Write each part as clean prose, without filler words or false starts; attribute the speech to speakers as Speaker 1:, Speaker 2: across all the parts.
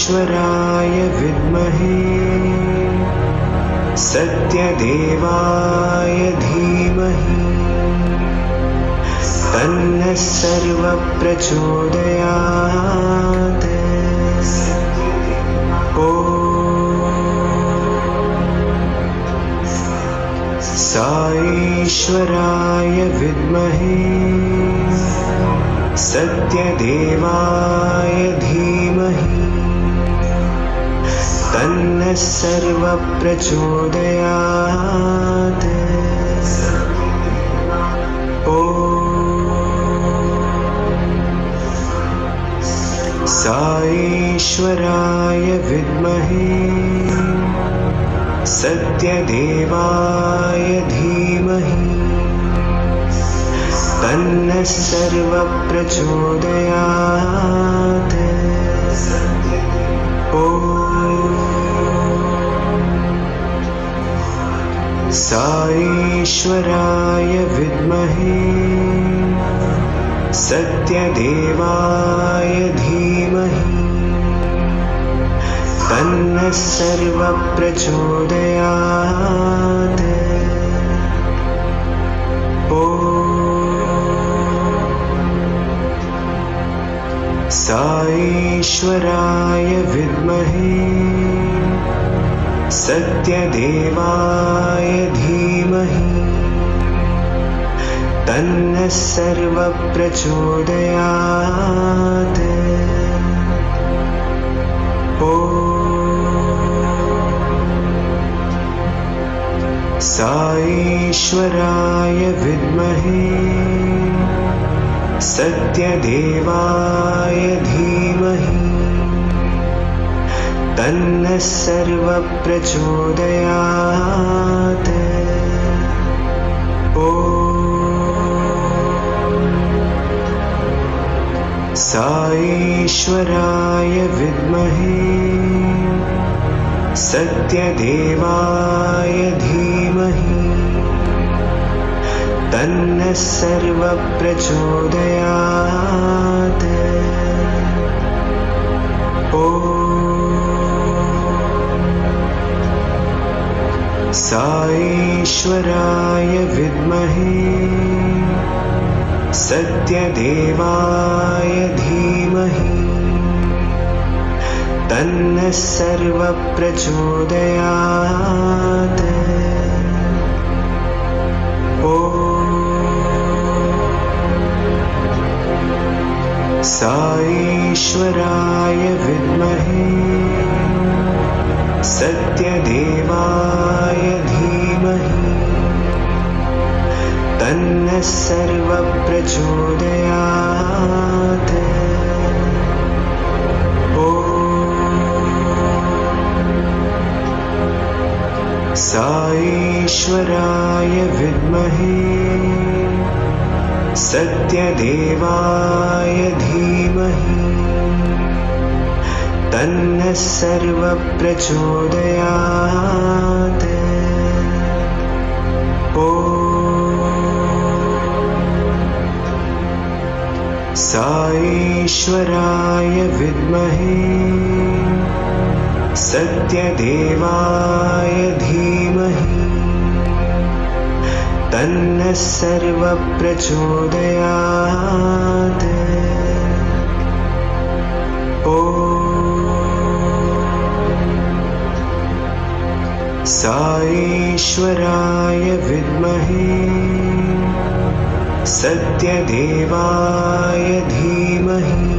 Speaker 1: साईश्वराय विद्महे सत्यदेवाय धीमहि तन्नः सर्वः प्रचोदयात्। साईश्वराय विद्महे सत्यदेवाय धीमहि तन्नः सर्वः प्रचोदयात्। साईश्वराय विद्महे सत्यदेवाय धीमहि तन्नः सर्वः प्रचोदयात्। साईश्वराय विद्महे सत्यदेवाय धीमहि तन्नः सर्वः प्रचोदयात्। साईश्वराय विद्महे सत्यदेवाय धीमहि तन्नः सर्वः प्रचोदयात्। साईश्वराय विद्महे सत्यदेवाय धीमहि तन्नः सर्वः प्रचोदयात्। साईश्वराय विद्महे सत्यदेवाय धीमहि तन्नः सर्वः प्रचोदयात्। साईश्वराय विद्महे सत्यदेवाय धीमहि तन्नः सर्वः प्रचोदयात्। साईश्वराय विद्महे सत्यदेवाय धीमहि तन्नः सर्वः प्रचोदयात्। साईश्वराय विद्महे सत्यदेवाय धीमहि तन्नः सर्वः प्रचोदयात्। साईश्वराय विद्महे सत्यदेवाय धीमहि तन्नः सर्वः प्रचोदयात्। साईश्वराय विद्महे सत्यदेवाय धीमहि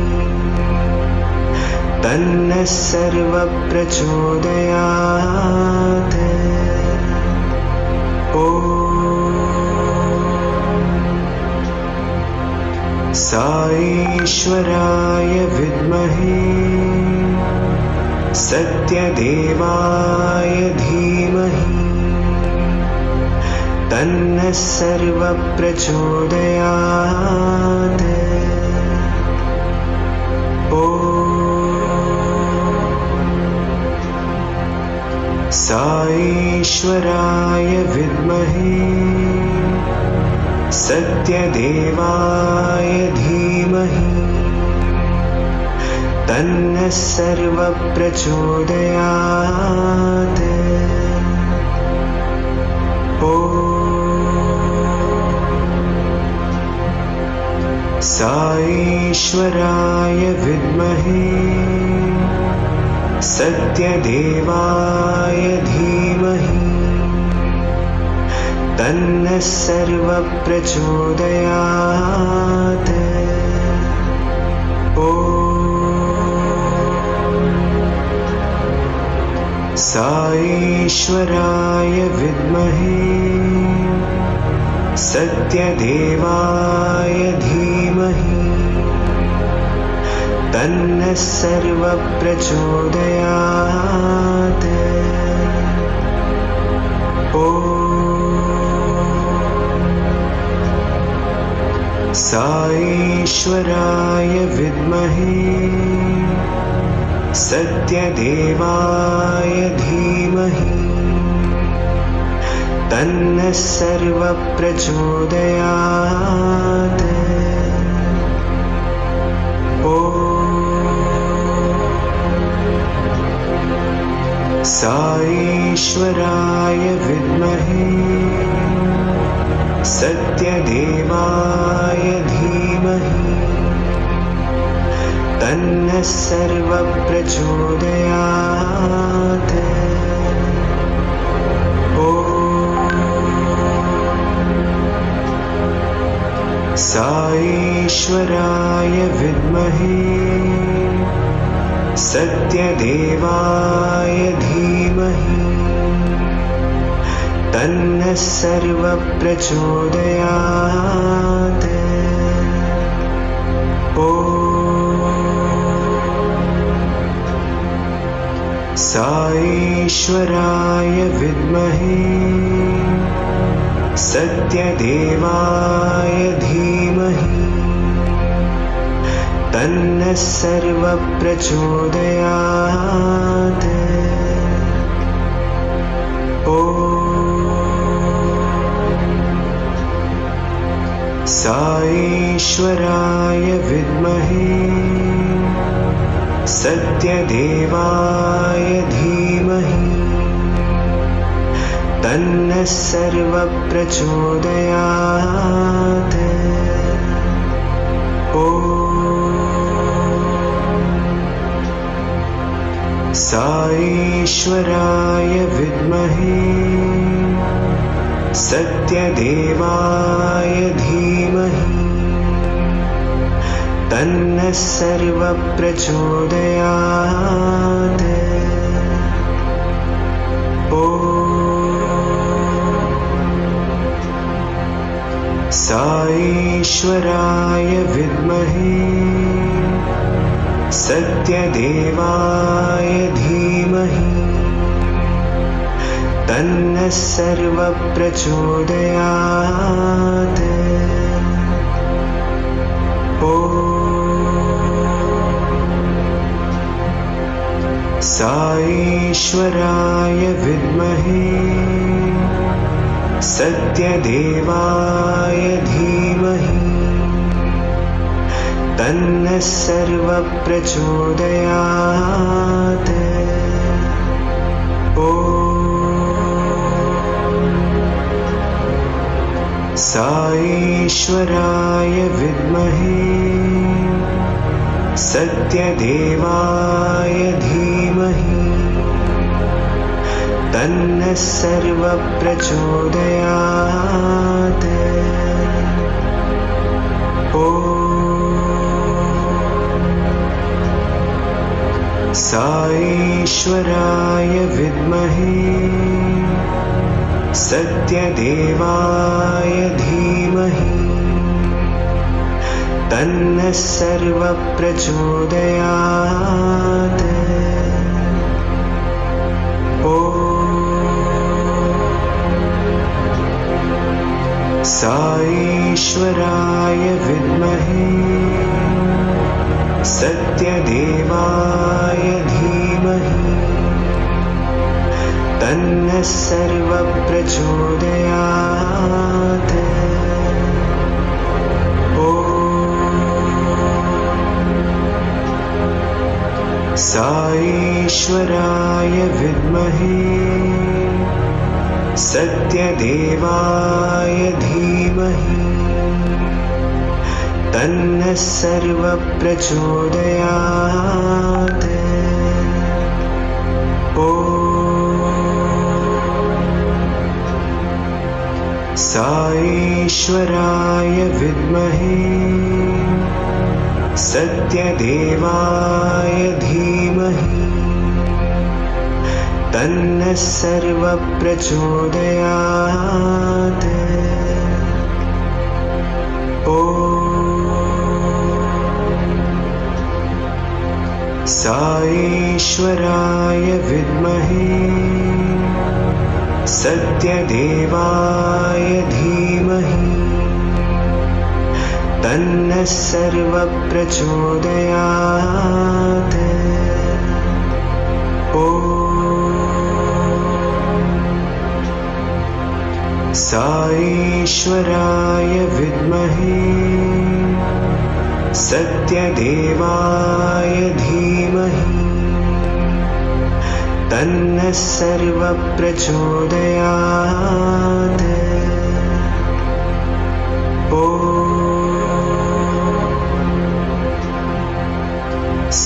Speaker 1: तन्नः सर्वः प्रचोदयात्। साईश्वराय विद्महे सत्यदेवाय धीमहि तन्नः सर्वः प्रचोदयात्। साईश्वराय विद्महे सत्यदेवाय धीमहि तन्नः सर्वप्रचोदयात्। साईश्वराय विद्महे सत्यदेवाय धीमहि तन्नः सर्वप्रचोदयात्। साईश्वराय विद्महे सत्यदेवाय धीमहि तन्नः सर्वप्रचोदयात्। साईश्वराय विद्महे सत्यदेवाय धीमहि तन्नः सर्वप्रचोदयात्। साईश्वराय विद्महे सत्यदेवाय धीमहि तन्नः सर्वप्रचोदयात्। साईश्वराय विद्महे सत्यदेवाय धीमहि तन्नः सर्वप्रचोदयात्। साईश्वराय विद्महे सत्यदेवाय धीमहि तन्नः सर्वप्रचोदयात्। साईश्वराय विद्महे सत्यदेवाय धीमहि तन्नः सर्वप्रचोदयात्। साईश्वराय विद्महे सत्यदेवाय धीमहि तन्नः सर्वप्रचोदयात्। साईश्वराय विद्महे सत्यदेवाय धीमहि तन्नः सर्वप्रचोदयात्। साईश्वराय विद्महे सत्यदेवाय धीमहि तन्नः सर्वप्रचोदयात्। साईश्वराय विद्महे सत्यदेवाय धीमहि तन्नः सर्वप्रचोदयात्। साईश्वराय विद्महे सत्यदेवाय धीमहि तन्नः सर्वप्रचोदयात्। साईश्वराय विद्महे सत्यदेवाय धीमहि तन्नः सर्वप्रचोदयात्। साईश्वराय विद्महे सत्यदेवाय धीमहि तन्नः सर्वः प्रचोदयात्। साईश्वराय विद्महे सत्यदेवाय धीमहि तन्नः सर्वः प्रचोदयात्। साईश्वराय विद्महे सत्यदेवाय धीमहि तन्नः सर्वः प्रचोदयात्। साईश्वराय विद्महे सत्यदेवाय धीमहि तन्नः सर्वः प्रचोदयात्।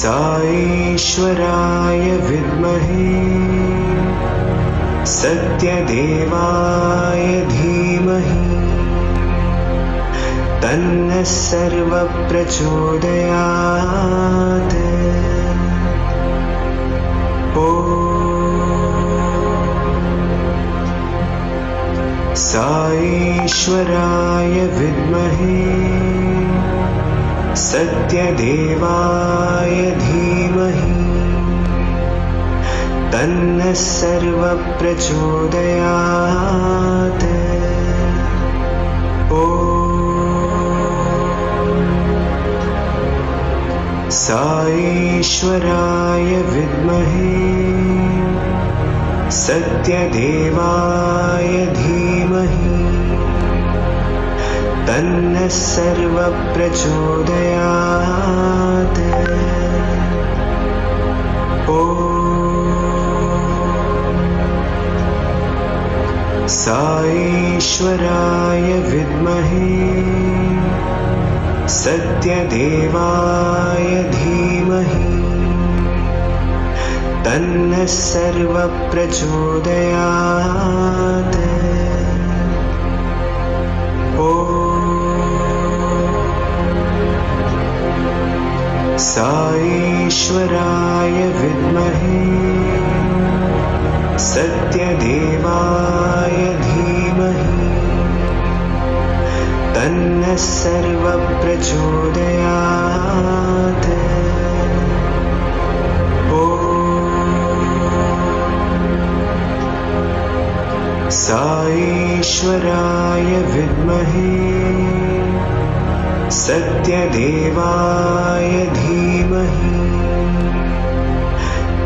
Speaker 1: साईश्वराय विद्महे सत्यदेवाय धीमहि तन्नः सर्वः प्रचोदयात्। साईश्वराय विद्महे सत्यदेवाय धीमहि तन्नः सर्वः प्रचोदयात्। साईश्वराय विद्महे सत्यदेवाय धीमहि तन्नः सर्वः प्रचोदयात्। साईश्वराय विद्महे सत्यदेवाय धीमहि तन्नः सर्वः प्रचोदयात्। साईश्वराय विद्महे सत्यदेवाय धीमहि तन्नः सर्वः प्रचोदयात्। साईश्वराय विद्महे सत्यदेवाय धीमहि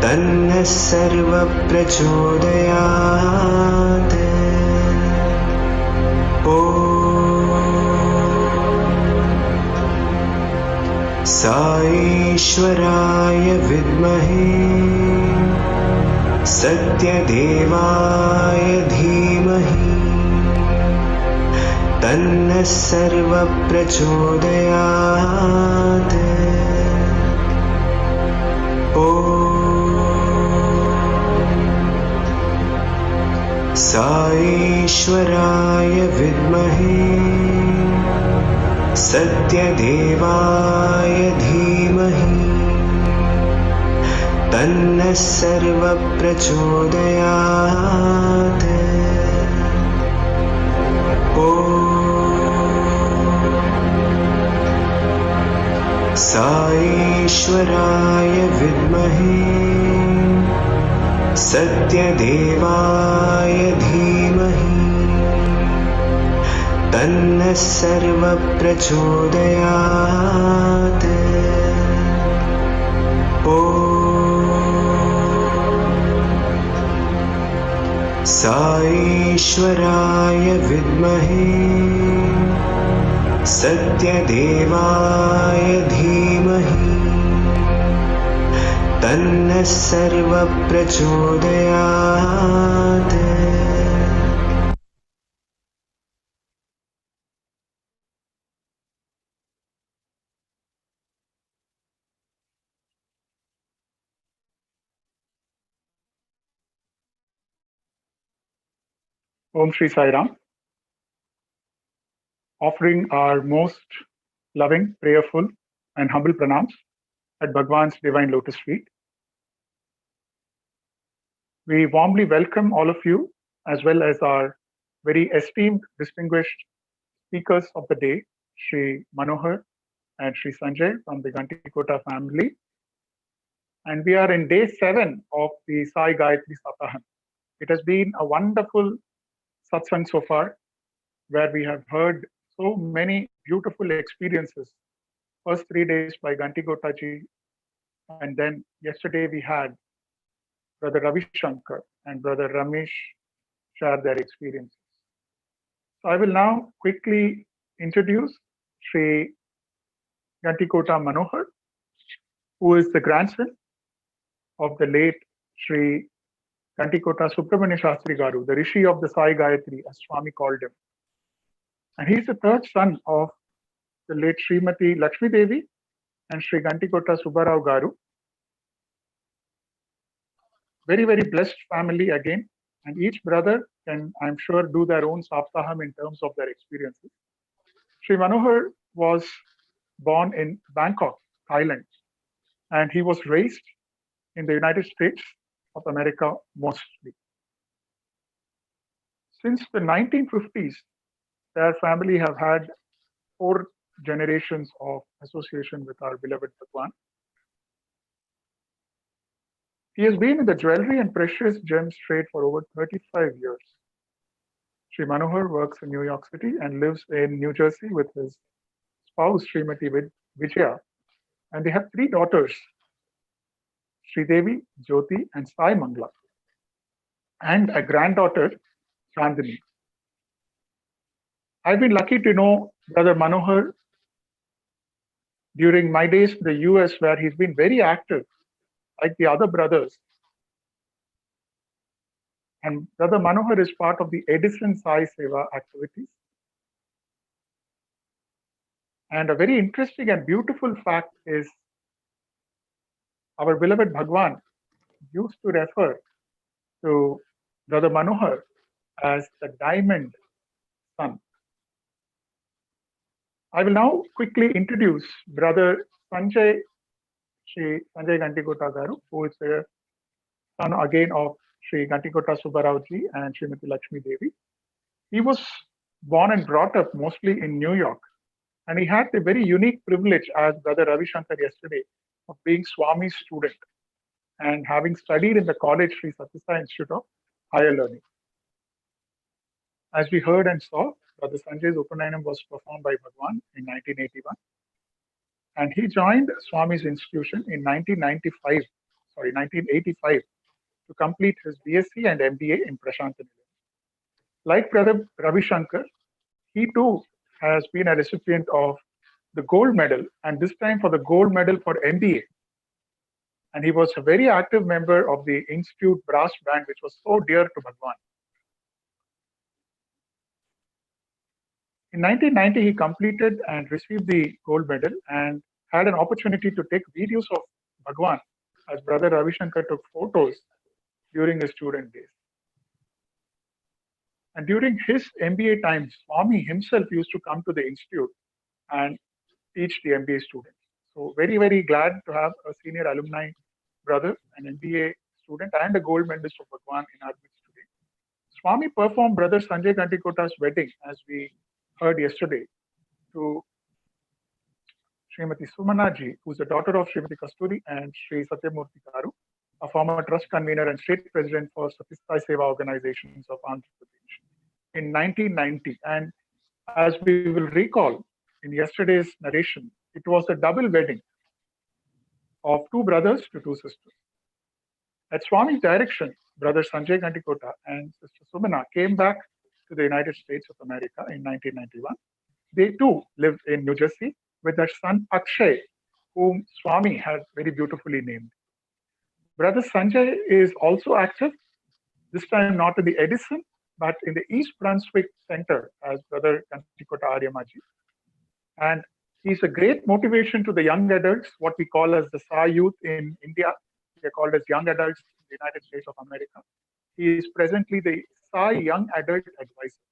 Speaker 1: तन्नः सर्वः प्रचोदयात्। साईश्वराय विद्महे सत्यदेवाय धीमहि तन्नः सर्वः प्रचोदयात्। साईश्वराय विद्महे सत्यदेवाय धीमहि तन्नः सर्वः प्रचोदयात्। साईश्वराय विद्महे सत्यदेवाय धीमहि तन्नः सर्वः प्रचोदयात्। साईश्वराय विद्महे सत्यदेवाय धीमहि तन्नः सर्वप्रचोदयात्।
Speaker 2: Om Shri Sai Ram, offering our most loving, prayerful, and humble pranams at Bhagwan's divine lotus feet. We warmly welcome all of you, as well as our very esteemed, distinguished speakers of the day, Shri Manohar and Shri Sanjay from the Ghandikota family. And we are in day 7 of the Sai Gayathree Saptaham. It has been a wonderful satsang so far, where we have heard so many beautiful experiences. First 3 days by Ghandikota ji, and then yesterday we had Brother Ravi Shankar and Brother Ramesh share their experiences. So I will now quickly introduce Shri Ghandikota Manohar, who is the grandson of the late Shri Ghandikota Subrahmanya Shastri Garu, the Rushi of the Sai Gayathree, as Swami called him. And he is the third son of the late Srimati Lakshmi Devi and Shri Ghandikota Subba Rao Garu. Very, very blessed family again. And each brother can, I'm sure, do their own saptaham in terms of their experiences. Shri Manohar was born in Bangkok, Thailand, and he was raised in the United States of America mostly. Since the 1950s, their family have had 4 generations of association with our beloved Bhagwan. He has been in the jewelry and precious gems trade for over 35 years. Shri Manohar works in New York City and lives in New Jersey with his spouse, Srimati Vijaya, and they have 3 daughters, Sri Devi, Jyoti, and Sai Mangla, and a granddaughter, Chandini. I've been lucky to know Brother Manohar during my days in the US, where he's been very active, like the other brothers. And Brother Manohar is part of the Edison Sai Seva activities. And a very interesting and beautiful fact is our beloved Bhagwan used to refer to Brother Manohar as the diamond son. I will now quickly introduce Brother Sanjay, Shri Sanjay Ghandikota Garu, who is the son again of Shri Ghandikota Subba Rao ji and Srimati Lakshmi Devi. He was born and brought up mostly in New York, and he had the very unique privilege, as Brother Ravi Shankar yesterday, of being Swami's student and having studied in the college Sri Sathya Sai Institute of Higher Learning. As we heard and saw, Brother Sanjay's upanayanam was performed by Bhagwan in 1981, and he joined Swami's institution in 1985 to complete his BSc and MBA in Prasanthi Nilayam. Like Brother Ravi Shankar, he too has been a recipient of the gold medal, and this time for the gold medal for MBA. And he was a very active member of the Institute brass band, which was so dear to Bhagwan. In 1990, he completed and received the gold medal and had an opportunity to take videos of Bhagwan, as Brother Ravi Shankar took photos during his student days. And during his MBA times, Swami himself used to come to the institute and teach the MBA students. So very, very glad to have a senior alumni brother, an MBA student, and a gold medalist of Bhagwan in our midst today. Swami performed Brother Sanjay Ghandikota's wedding, as we heard yesterday, to Srimati Sumanaji, who is the daughter of Srimati Kasturi and Sri Satyamurti Garu, a former trust convener and state president for Satistai Seva organizations of Andhra Pradesh, in 1990. And as we will recall in yesterday's narration, it was a double wedding of 2 brothers to 2 sisters. At Swami's direction, Brother Sanjay Ghandikota and Sister Sumana came back to the United States of America in 1991. They too lived in New Jersey with their son Akshay, whom Swami had very beautifully named. Brother Sanjay is also active, this time not in the Edison, but in the East Brunswick Center as Brother Ghandikota Aryama ji. And he's a great motivation to the young adults, what we call as the Sai youth in India. They're called as young adults in the United States of America. He is presently the Sai Young Adult Advisor.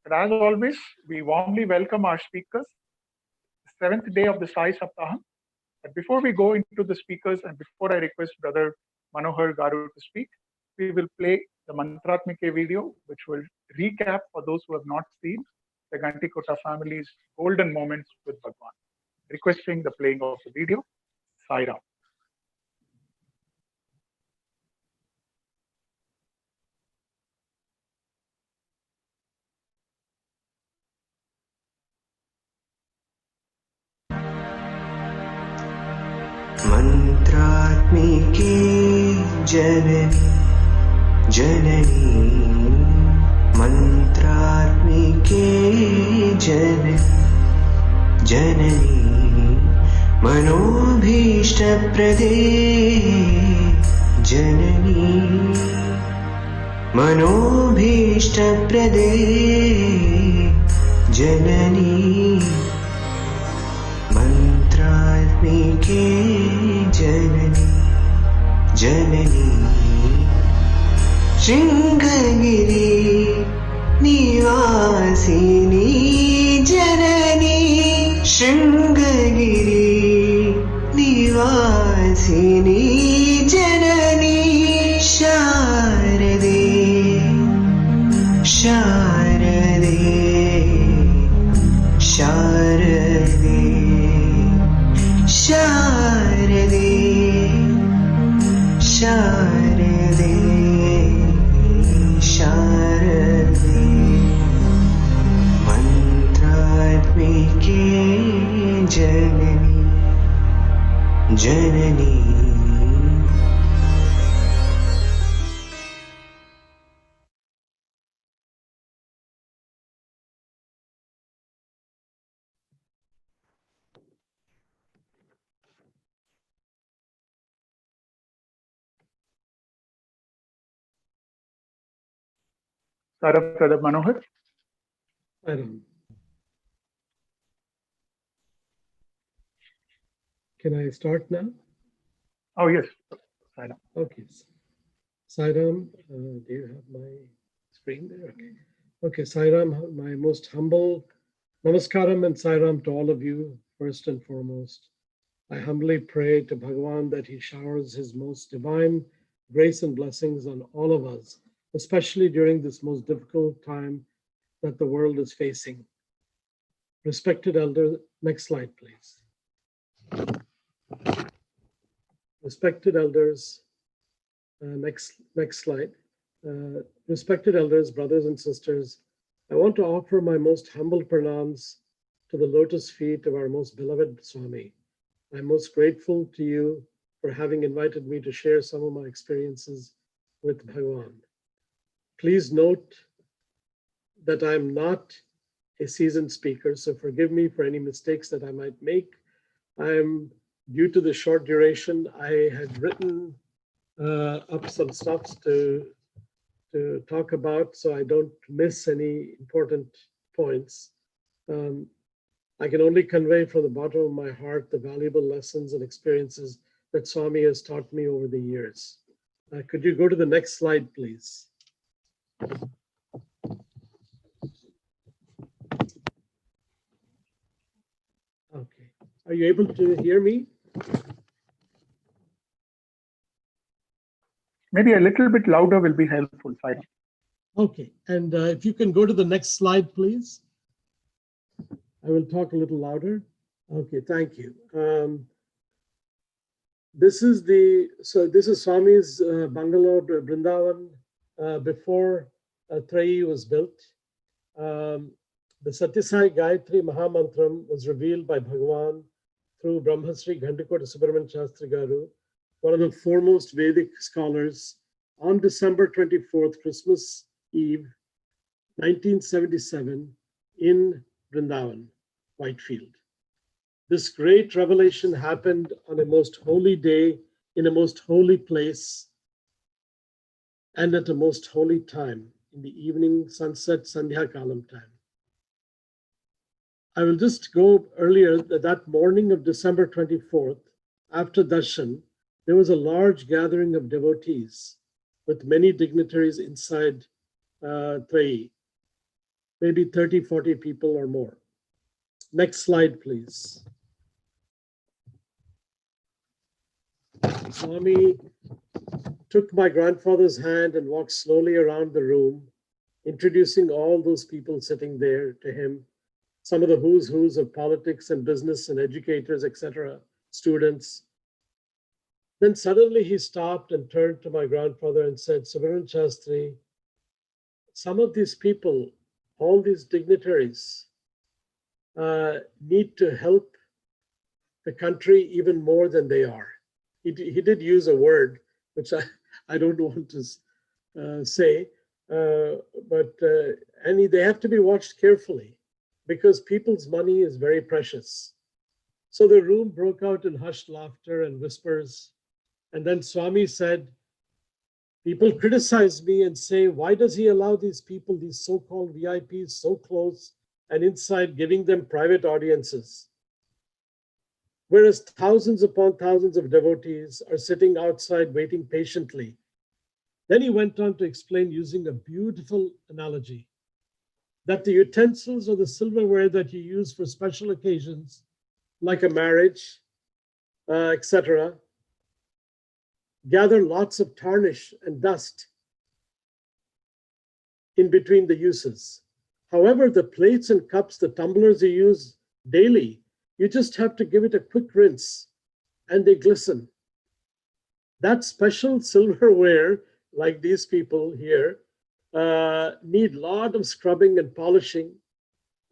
Speaker 2: But as always, we warmly welcome our speakers, the seventh day of the Sai Saptaham. But before we go into the speakers and before I request Brother Manohar Garu to speak, we will play the Mantratmike video, which will recap for those who have not seen the Ghandikota family's golden moments with Bhagwan. Requesting the playing of the video, Sai Ram.
Speaker 1: मन्त्रात्मिके Janani Janani मन्त्रात्मिके Janani Janani मनोभीष्टप्रदे Janani मनोभीष्टप्रदे Janani मन्त्रात्मिके Janani Janani शृङ्गगिरि Nivasini Janani शृङ्गगिरि Nivasini Janani Sharde Sharde Sharde Sharde Sharde Sharde मन्त्रात्मिके Janani Janani
Speaker 2: Brother Manohar.
Speaker 3: Can I start now?
Speaker 2: Oh, yes. Sai Ram.
Speaker 3: Okay. Sai Ram, do you have my screen there? Okay. Okay, Sai Ram, my most humble namaskaram and Sai Ram to all of you, first and foremost. I humbly pray to Bhagavan that he showers his most divine grace and blessings on all of us, especially during this most difficult time that the world is facing. Respected elder, next slide, please. Respected elders, next slide. Respected elders, brothers and sisters, I want to offer my most humble pranams to the lotus feet of our most beloved Swami. I'm most grateful to you for having invited me to share some of my experiences with Bhagavan. Please note that I'm not a seasoned speaker, so forgive me for any mistakes that I might make. Due to the short duration, I had written up some stuff to talk about, so I don't miss any important points. I can only convey from the bottom of my heart the valuable lessons and experiences that Swami has taught me over the years. Could you go to the next slide, please? Okay. Are you able to hear me?
Speaker 2: Maybe a little bit louder will be helpful, Sai Ram.
Speaker 3: Okay. And if you can go to the next slide, please. I will talk a little louder. Okay, thank you. This is Swami's bungalow, Vrindavan, before Trayi was built. The Sai Gayathree Mahamantram was revealed by Bhagavan through Brahmasri Ghandikota Subba Rao, one of the foremost Vedic scholars, on December 24th, Christmas Eve, 1977, in Vrindavan, Whitefield. This great revelation happened on a most holy day in a most holy place and at a most holy time, in the evening sunset Sandhya Kalam time. I will just go earlier that morning of December 24th, after darshan, there was a large gathering of devotees with many dignitaries inside Trayi, maybe 30, 40 people or more. Next slide, please. Swami took my grandfather's hand and walked slowly around the room, introducing all those people sitting there to him, some of the who's who's of politics and business and educators, etc., students. Then suddenly he stopped and turned to my grandfather and said, Subrahmanya Shastri, some of these people, all these dignitaries, need to help the country even more than they are. He did use a word, which I don't want to say, but they have to be watched carefully because people's money is very precious. So the room broke out in hushed laughter and whispers. And then Swami said, people criticize me and say, why does he allow these people, these so-called VIPs, so close and inside, giving them private audiences? Whereas thousands upon thousands of devotees are sitting outside waiting patiently. Then he went on to explain using a beautiful analogy that the utensils or the silverware that you use for special occasions, like a marriage, etc., gather lots of tarnish and dust in between the uses. However, the plates and cups, the tumblers you use daily, you just have to give it a quick rinse and they glisten. That special silverware, like these people here, need a lot of scrubbing and polishing,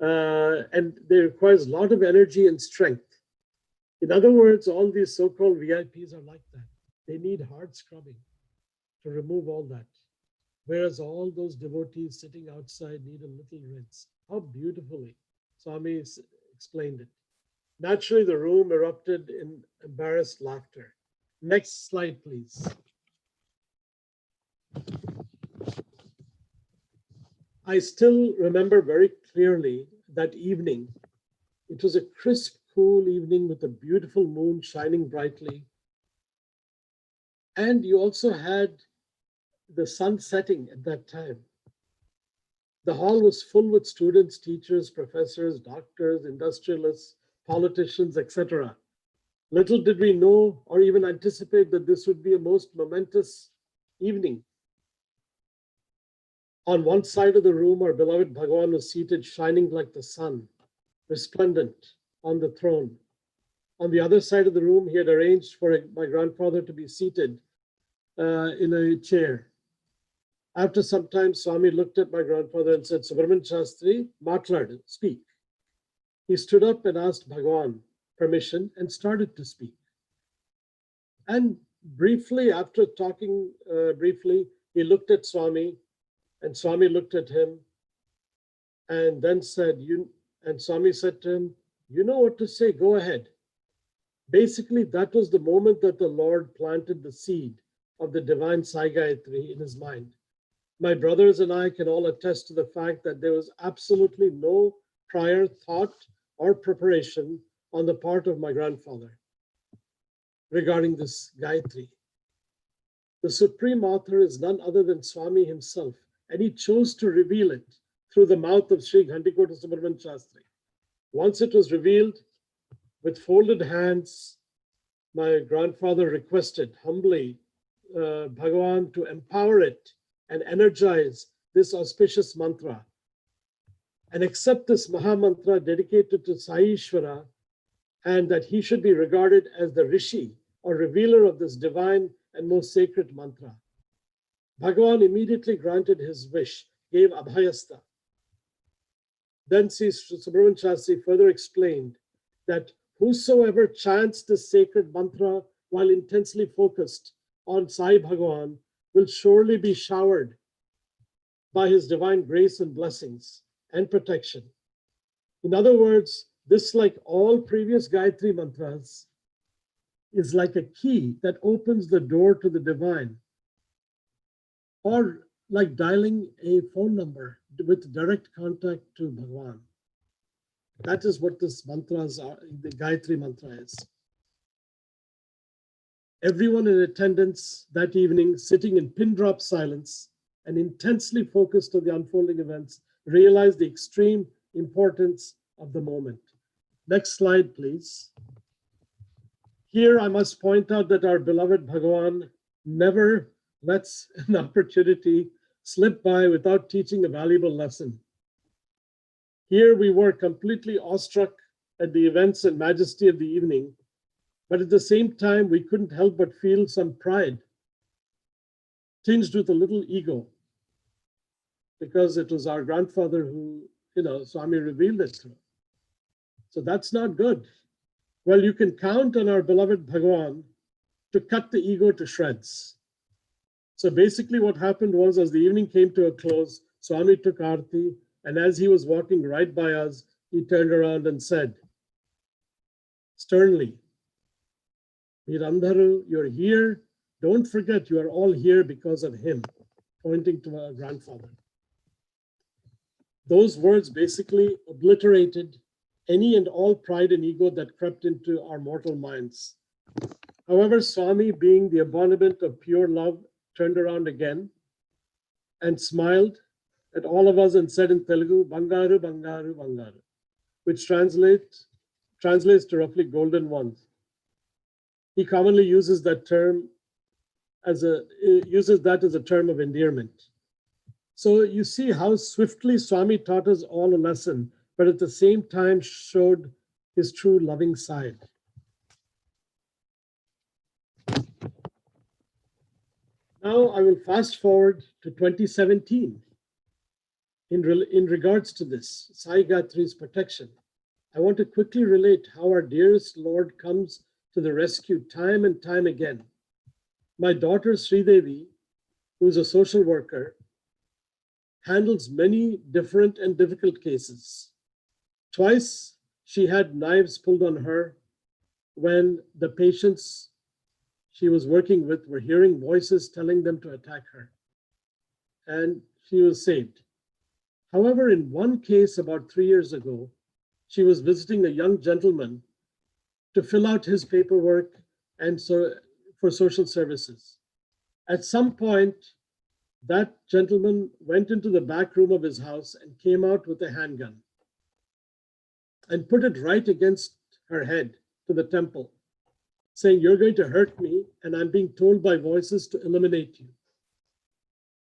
Speaker 3: and they requires a lot of energy and strength. In other words, all these so-called VIPs are like that. They need hard scrubbing to remove all that. Whereas all those devotees sitting outside need a little rinse. How beautifully Swami explained it. Naturally, the room erupted in embarrassed laughter. Next slide, please. I still remember very clearly that evening. It was a crisp, cool evening with a beautiful moon shining brightly. And you also had the sun setting at that time. The hall was full with students, teachers, professors, doctors, industrialists, politicians, etc. Little did we know or even anticipate that this would be a most momentous evening. On one side of the room, our beloved Bhagavan was seated, shining like the sun, resplendent on the throne. On the other side of the room, he had arranged for my grandfather to be seated in a chair. After some time, Swami looked at my grandfather and said, Subrahmanya Shastri, Matlad, speak. He stood up and asked Bhagavan permission and started to speak. And briefly, after talking briefly, he looked at Swami and Swami looked at him and then said, and Swami said to him, you know what to say, go ahead. Basically, that was the moment that the Lord planted the seed of the divine Sai Gayathree in his mind. My brothers and I can all attest to the fact that there was absolutely no prior thought or preparation on the part of my grandfather regarding this Gayatri. The supreme author is none other than Swami himself, and he chose to reveal it through the mouth of Shri Ghandikota Subrahmanya Shastri. Once it was revealed, with folded hands, my grandfather requested humbly Bhagavan to empower it and energize this auspicious mantra and accept this Maha Mantra dedicated to Sai Ishvara, and that he should be regarded as the Rishi or revealer of this divine and most sacred mantra. Bhagavan immediately granted his wish, gave Abhayasta. Then Sri Subrahmanya Shastri further explained that whosoever chants this sacred mantra while intensely focused on Sai Bhagavan will surely be showered by his divine grace and blessings and protection. In other words, this, like all previous Gayatri mantras, is like a key that opens the door to the divine, or like dialing a phone number with direct contact to Bhagavan. That is what this mantras are, the Gayatri mantra is. Everyone in attendance that evening, sitting in pin drop silence and intensely focused on the unfolding events, realized the extreme importance of the moment. Next slide, please. Here I must point out that our beloved Bhagavan never lets an opportunity slip by without teaching a valuable lesson. Here we were completely awestruck at the events and majesty of the evening, but at the same time, we couldn't help but feel some pride, tinged with a little ego, because it was our grandfather who, Swami revealed it to. So that's not good. Well, you can count on our beloved Bhagavan to cut the ego to shreds. So basically what happened was, as the evening came to a close, Swami took Aarti, and as he was walking right by us, he turned around and said, sternly, Mirandharu, you're here. Don't forget you are all here because of him, pointing to our grandfather. Those words basically obliterated any and all pride and ego that crept into our mortal minds. However, Swami, being the embodiment of pure love, turned around again and smiled at all of us and said in Telugu, Bangaru, Bangaru, Bangaru, which translates to roughly golden ones. He commonly uses that term as a term of endearment. So you see how swiftly Swami taught us all a lesson, but at the same time showed his true loving side. Now I will fast forward to 2017. In regards to this, Sai Gayathree's protection, I want to quickly relate how our dearest Lord comes to the rescue time and time again. My daughter Sri Devi, who is a social worker, handles many different and difficult cases. Twice she had knives pulled on her when the patients she was working with were hearing voices telling them to attack her, and she was saved. However, in one case about 3 years ago, she was visiting a young gentleman to fill out his paperwork and for social services. At some point, that gentleman went into the back room of his house and came out with a handgun and put it right against her head to the temple, saying, you're going to hurt me, and I'm being told by voices to eliminate you.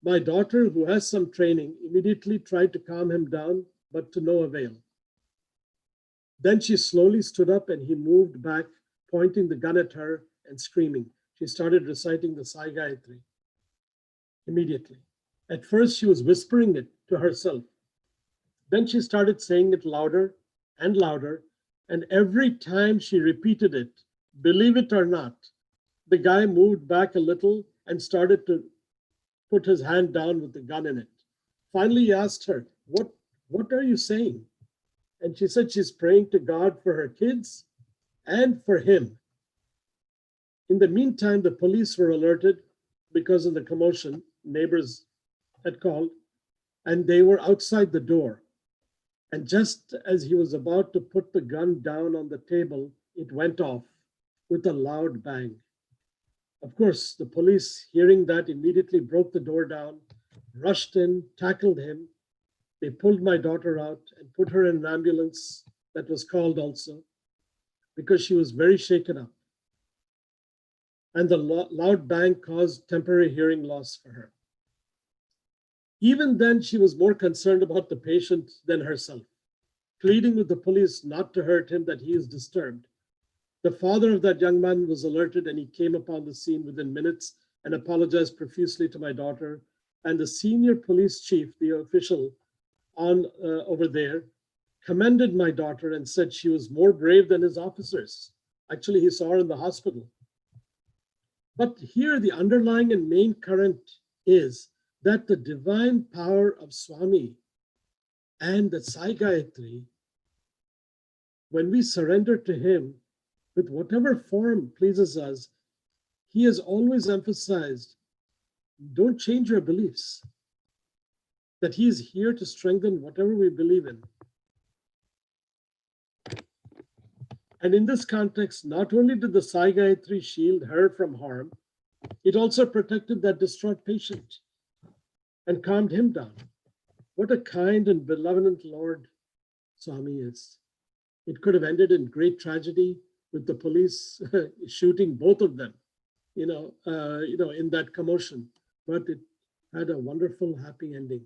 Speaker 3: My daughter, who has some training, immediately tried to calm him down, but to no avail. Then she slowly stood up and he moved back, pointing the gun at her and screaming. She started reciting the Sai Gayathree immediately. At first, she was whispering it to herself. Then she started saying it louder and louder, and every time she repeated it, believe it or not, the guy moved back a little and started to put his hand down with the gun in it. Finally, he asked her, what are you saying? And she said she's praying to God for her kids and for him. In the meantime, the police were alerted because of the commotion. Neighbors had called, and they were outside the door. And just as he was about to put the gun down on the table, it went off with a loud bang. Of course, the police, hearing that, immediately broke the door down, rushed in, tackled him. They pulled my daughter out and put her in an ambulance that was called also because she was very shaken up. And the loud bang caused temporary hearing loss for her. Even then, she was more concerned about the patient than herself, pleading with the police not to hurt him, that he is disturbed. The father of that young man was alerted, and he came upon the scene within minutes and apologized profusely to my daughter. And the senior police chief, the official over there, commended my daughter and said she was more brave than his officers. Actually, he saw her in the hospital. But here the underlying and main current is that the divine power of Swami and the Sai Gayathree, when we surrender to him, with whatever form pleases us, he has always emphasized, don't change your beliefs, that he is here to strengthen whatever we believe in. And in this context, not only did the Sai Gayathree shield her from harm, it also protected that distraught patient and calmed him down. What a kind and benevolent Lord Swami is. It could have ended in great tragedy with the police shooting both of them, in that commotion, but it had a wonderful, happy ending.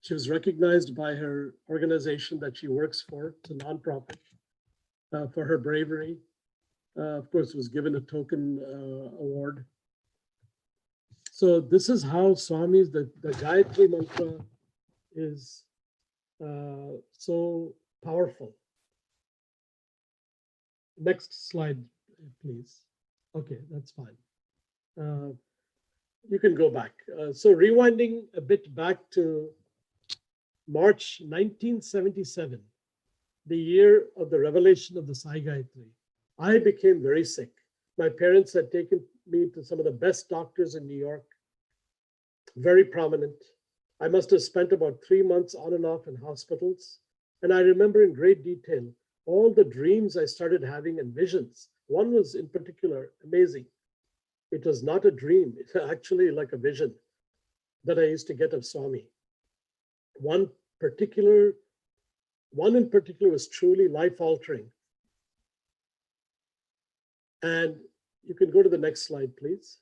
Speaker 3: She was recognized by her organization that she works for, it's a nonprofit, for her bravery. Of course, was given a token award. So this is how Swami's, the Gayatri mantra is so powerful. Next slide, please. Okay, that's fine. You can go back. So rewinding a bit back to March 1977, the year of the revelation of the Sai Gayatri, I became very sick. My parents had taken me to some of the best doctors in New York, very prominent. I must have spent about 3 months on and off in hospitals. And I remember in great detail all the dreams I started having and visions. One was in particular amazing. It was not a dream, it's actually like a vision that I used to get of Swami. One in particular was truly life-altering. And you can go to the next slide, please.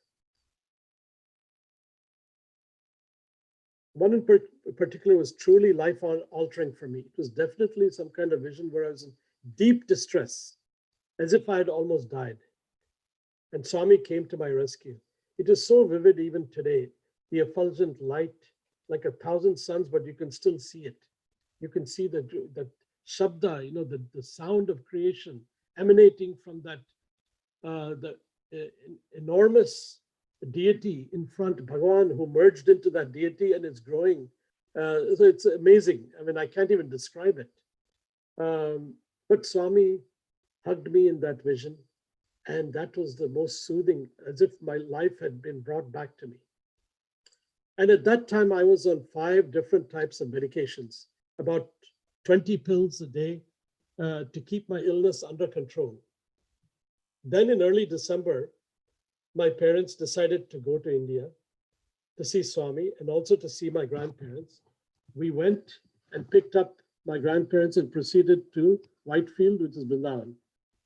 Speaker 3: One in particular was truly life-altering for me. It was definitely some kind of vision where I was in deep distress, as if I had almost died. And Swami came to my rescue. It is so vivid even today, the effulgent light, like 1,000 suns, but you can still see it. You can see the shabda, the sound of creation emanating from that, the enormous deity in front, Bhagavan, who merged into that deity and is growing. So it's amazing. I mean, I can't even describe it. But Swami hugged me in that vision. And that was the most soothing, as if my life had been brought back to me. And at that time, I was on 5 different types of medications, about 20 pills a day to keep my illness under control. Then in early December, my parents decided to go to India to see Swami and also to see my grandparents. We went and picked up my grandparents and proceeded to Whitefield, which is Vrindavan.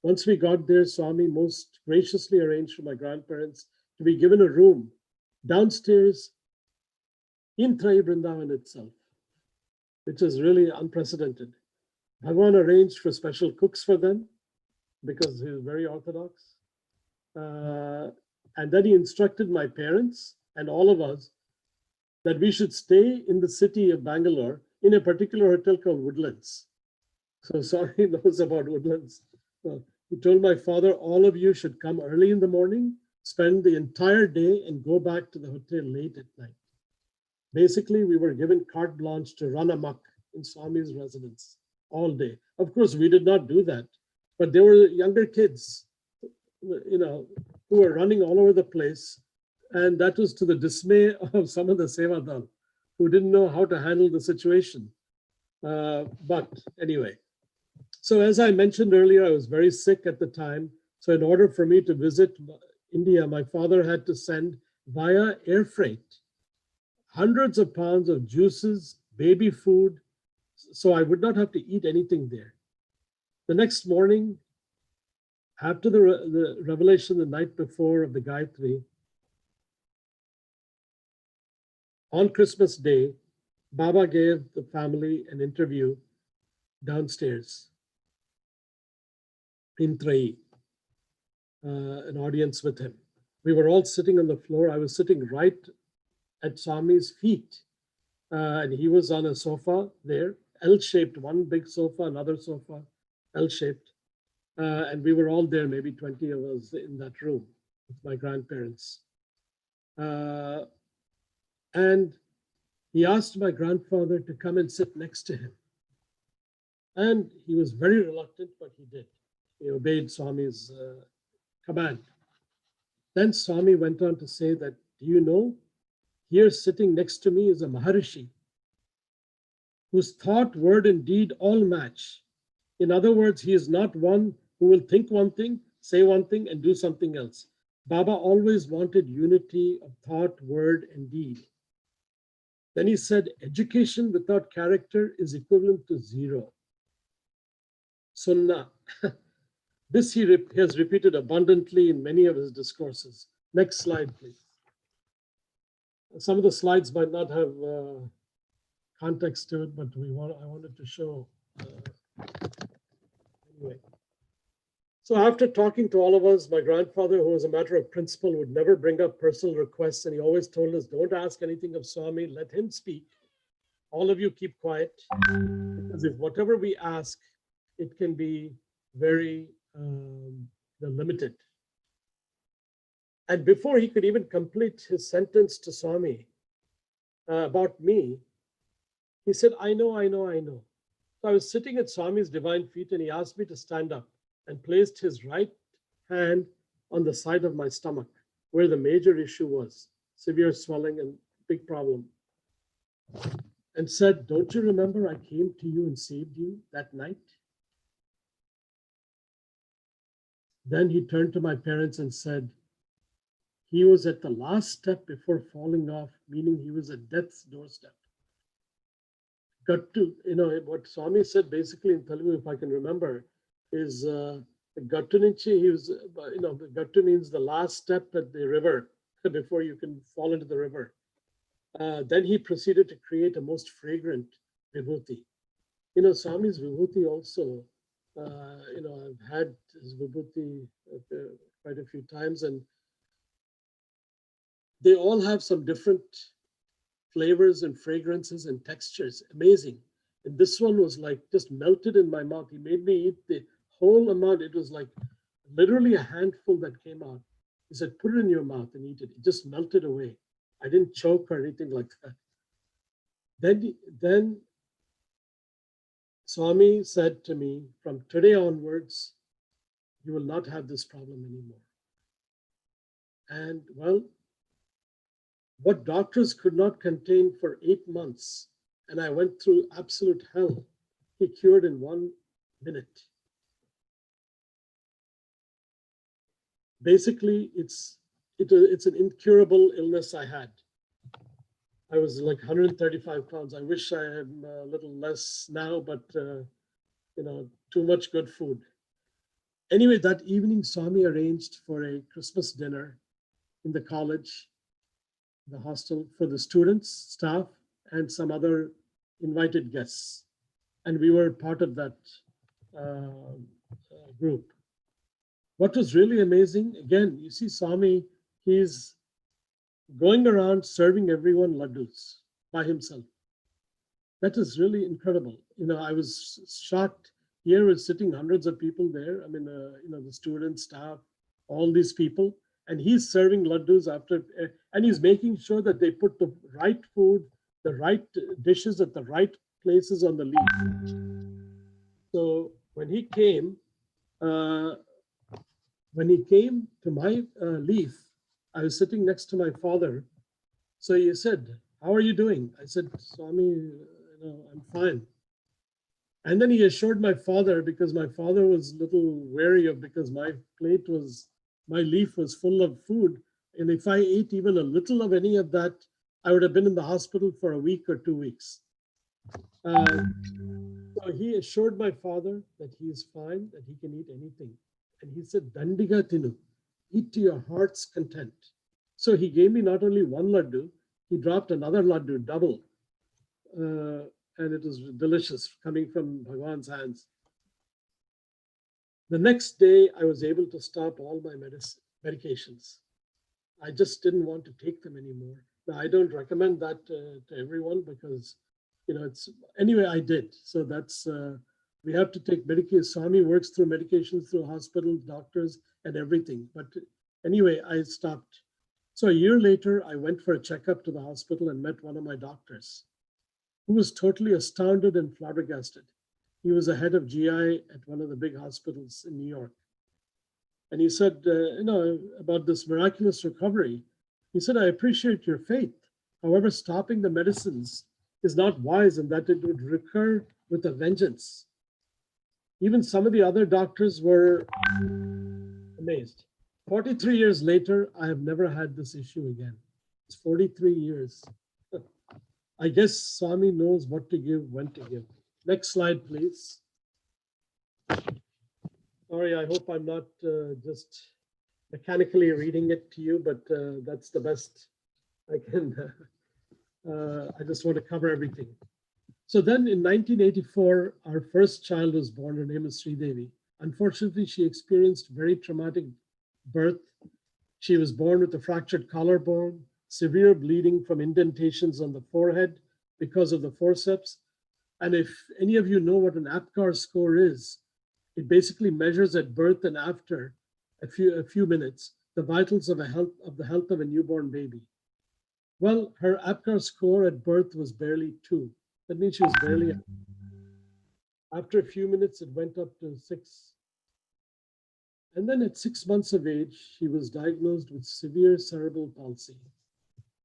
Speaker 3: Once we got there, Swami most graciously arranged for my grandparents to be given a room downstairs in Trai Vrindavan itself, which is really unprecedented. Bhagavan arranged for special cooks for them because he was very orthodox. And then he instructed my parents and all of us that we should stay in the city of Bangalore in a particular hotel called Woodlands. So Swami knows about Woodlands. Well, he told my father, all of you should come early in the morning, spend the entire day and go back to the hotel late at night. Basically, we were given carte blanche to run amok in Swami's residence all day. Of course, we did not do that, but there were younger kids, who were running all over the place. And that was to the dismay of some of the Sevadal who didn't know how to handle the situation. But anyway, so as I mentioned earlier, I was very sick at the time. So in order for me to visit India, my father had to send via air freight hundreds of pounds of juices, baby food, so I would not have to eat anything there. The next morning, after the revelation the night before of the Gayatri, on Christmas Day, Baba gave the family an interview downstairs in Trai, an audience with him. We were all sitting on the floor. I was sitting right at Swami's feet, and he was on a sofa there, L-shaped, one big sofa, another sofa, L-shaped. And we were all there, maybe 20 of us in that room with my grandparents. And he asked my grandfather to come and sit next to him. And he was very reluctant, but he did. he obeyed Swami's command. Then Swami went on to say that, do you know, here sitting next to me is a Maharishi whose thought, word, and deed all match. In other words, he is not one who will think one thing, say one thing, and do something else. Baba always wanted unity of thought, word, and deed. Then he said, education without character is equivalent to zero. Sunnah. This he has repeated abundantly in many of his discourses. Next slide, please. Some of the slides might not have context to it, but I wanted to show anyway. So after talking to all of us, my grandfather, who was a matter of principle, would never bring up personal requests, and he always told us, don't ask anything of Swami, let him speak. All of you keep quiet, because if whatever we ask, it can be very limited. And before he could even complete his sentence to Swami about me, he said, I know. So I was sitting at Swami's divine feet, and he asked me to stand up and placed his right hand on the side of my stomach, where the major issue was, severe swelling and big problem, and said, don't you remember I came to you and saved you that night? Then he turned to my parents and said, he was at the last step before falling off, meaning he was at death's doorstep. Got to, what Swami said basically in Telugu, if I can remember, is Gattu Nunchi, he was, Gattu means the last step at the river before you can fall into the river. Then he proceeded to create a most fragrant vibhuti. Swami's vibhuti also, I've had his vibhuti quite a few times, and they all have some different flavors and fragrances and textures. Amazing. And this one was like just melted in my mouth. He made me eat the whole amount. It was like literally a handful that came out. He said, put it in your mouth and eat it. It just melted away. I didn't choke or anything like that. Then Swami said to me, from today onwards, you will not have this problem anymore. And well, what doctors could not contain for 8 months, and I went through absolute hell, he cured in 1 minute. Basically, it's an incurable illness I had. I was like 135 pounds. I wish I had a little less now, but too much good food. Anyway, that evening, Swami arranged for a Christmas dinner in the college, the hostel, for the students, staff, and some other invited guests. And we were part of that group. What was really amazing, again, you see Swami, he's going around serving everyone laddus by himself. That is really incredible. I was shocked. Here was sitting hundreds of people there. I mean, the students, staff, all these people, and he's serving laddus and he's making sure that they put the right food, the right dishes at the right places on the leaf. So when he came to my leaf, I was sitting next to my father. So he said, how are you doing? I said, Swami, I'm fine. And then he assured my father, because my father was a little wary because my leaf was full of food. And if I ate even a little of any of that, I would have been in the hospital for a week or 2 weeks. So he assured my father that he is fine, that he can eat anything. And he said, Dandiga Tinu, eat to your heart's content. So he gave me not only 1 laddu, he dropped another laddu, double. And it was delicious coming from Bhagavan's hands. The next day, I was able to stop all my medications. I just didn't want to take them anymore. Now, I don't recommend that to everyone because, anyway, I did. So that's, we have to take medication. Swami works through medications, through hospitals, doctors, and everything. But anyway, I stopped. So a year later, I went for a checkup to the hospital and met one of my doctors, who was totally astounded and flabbergasted. He was a head of GI at one of the big hospitals in New York. And he said, about this miraculous recovery, he said, I appreciate your faith. However, stopping the medicines is not wise and that it would recur with a vengeance. Even some of the other doctors were amazed. 43 years later, I have never had this issue again. It's 43 years. I guess Swami knows what to give, when to give. Next slide, please. Sorry, I hope I'm not just mechanically reading it to you, but that's the best I can. I just want to cover everything. So then in 1984, our first child was born. Her name is Sri Devi. Unfortunately, she experienced very traumatic birth. She was born with a fractured collarbone, severe bleeding from indentations on the forehead because of the forceps. And if any of you know what an APGAR score is, it basically measures at birth and after a few minutes the vitals of the health of a newborn baby. Well, her APGAR score at birth was barely 2. That means she was barely. After a few minutes, it went up to 6. And then at 6 months of age, she was diagnosed with severe cerebral palsy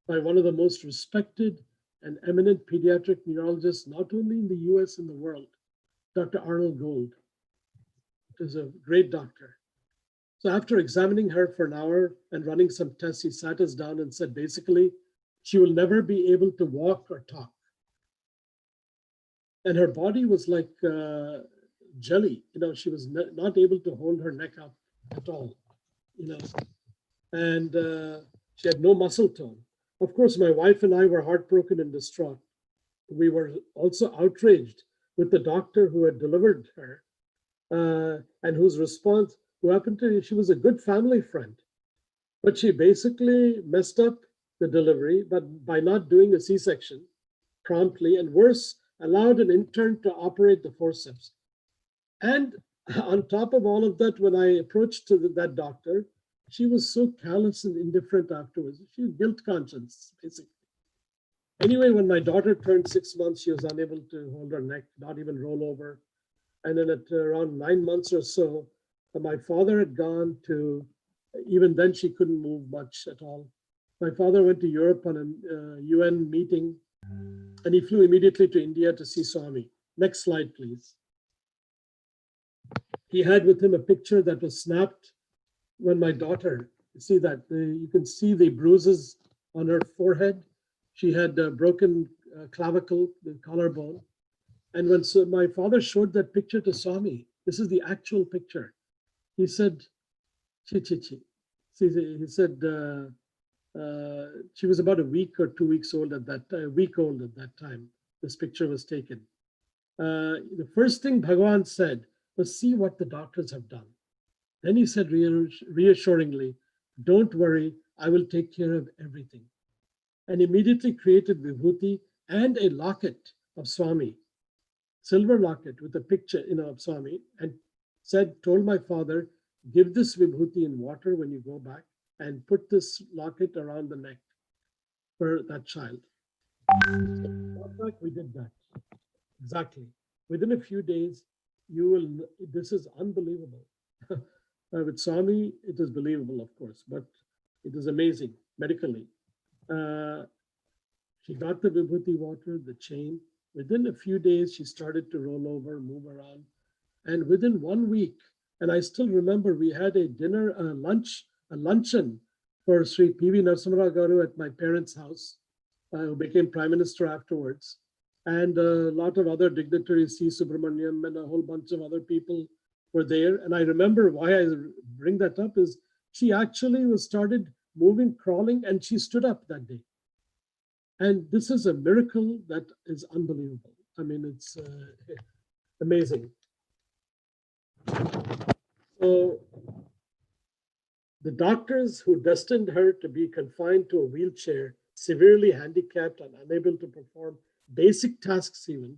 Speaker 3: by one of the most respected and eminent pediatric neurologists, not only in the US and the world, Dr. Arnold Gold. He was a great doctor. So after examining her for an hour and running some tests, he sat us down and said, basically, she will never be able to walk or talk. And her body was like jelly. She was not able to hold her neck up at all, and she had no muscle tone. Of course, my wife and I were heartbroken and distraught. We were also outraged with the doctor who had delivered her and whose response, she was a good family friend, but she basically messed up the delivery, but by not doing a C-section promptly, and worse, allowed an intern to operate the forceps. And on top of all of that, when I approached that doctor, she was so callous and indifferent afterwards. She had guilt conscience, basically. Anyway, when my daughter turned 6 months, she was unable to hold her neck, not even roll over. And then at around 9 months or so, my father had gone to, even then she couldn't move much at all. My father went to Europe on a UN meeting, and he flew immediately to India to see Swami. Next slide, please. He had with him a picture that was snapped when my daughter, you can see the bruises on her forehead. She had a broken clavicle, the collarbone. And when my father showed that picture to Swami, this is the actual picture. He said, chi. He said, she was about a week or 2 weeks old at that time. This picture was taken. The first thing Bhagavan said was, see what the doctors have done. Then he said reassuringly, don't worry, I will take care of everything. And immediately created Vibhuti and a locket of Swami, silver locket with a picture of Swami, and told my father, give this Vibhuti in water when you go back and put this locket around the neck for that child. So we did that. Exactly. Within a few days, this is unbelievable. With Swami, it is believable, of course, but it is amazing medically. She got the Vibhuti water, the chain. Within a few days, she started to roll over, move around. And within 1 week, and I still remember we had a luncheon for Sri P.V. Narasimha Garu at my parents' house, who became Prime Minister afterwards. And a lot of other dignitaries, C. Subrahmanyam and a whole bunch of other people were there. And I remember why I bring that up is she actually started moving, crawling, and she stood up that day. And this is a miracle that is unbelievable. I mean, it's amazing. So the doctors who destined her to be confined to a wheelchair, severely handicapped and unable to perform basic tasks even,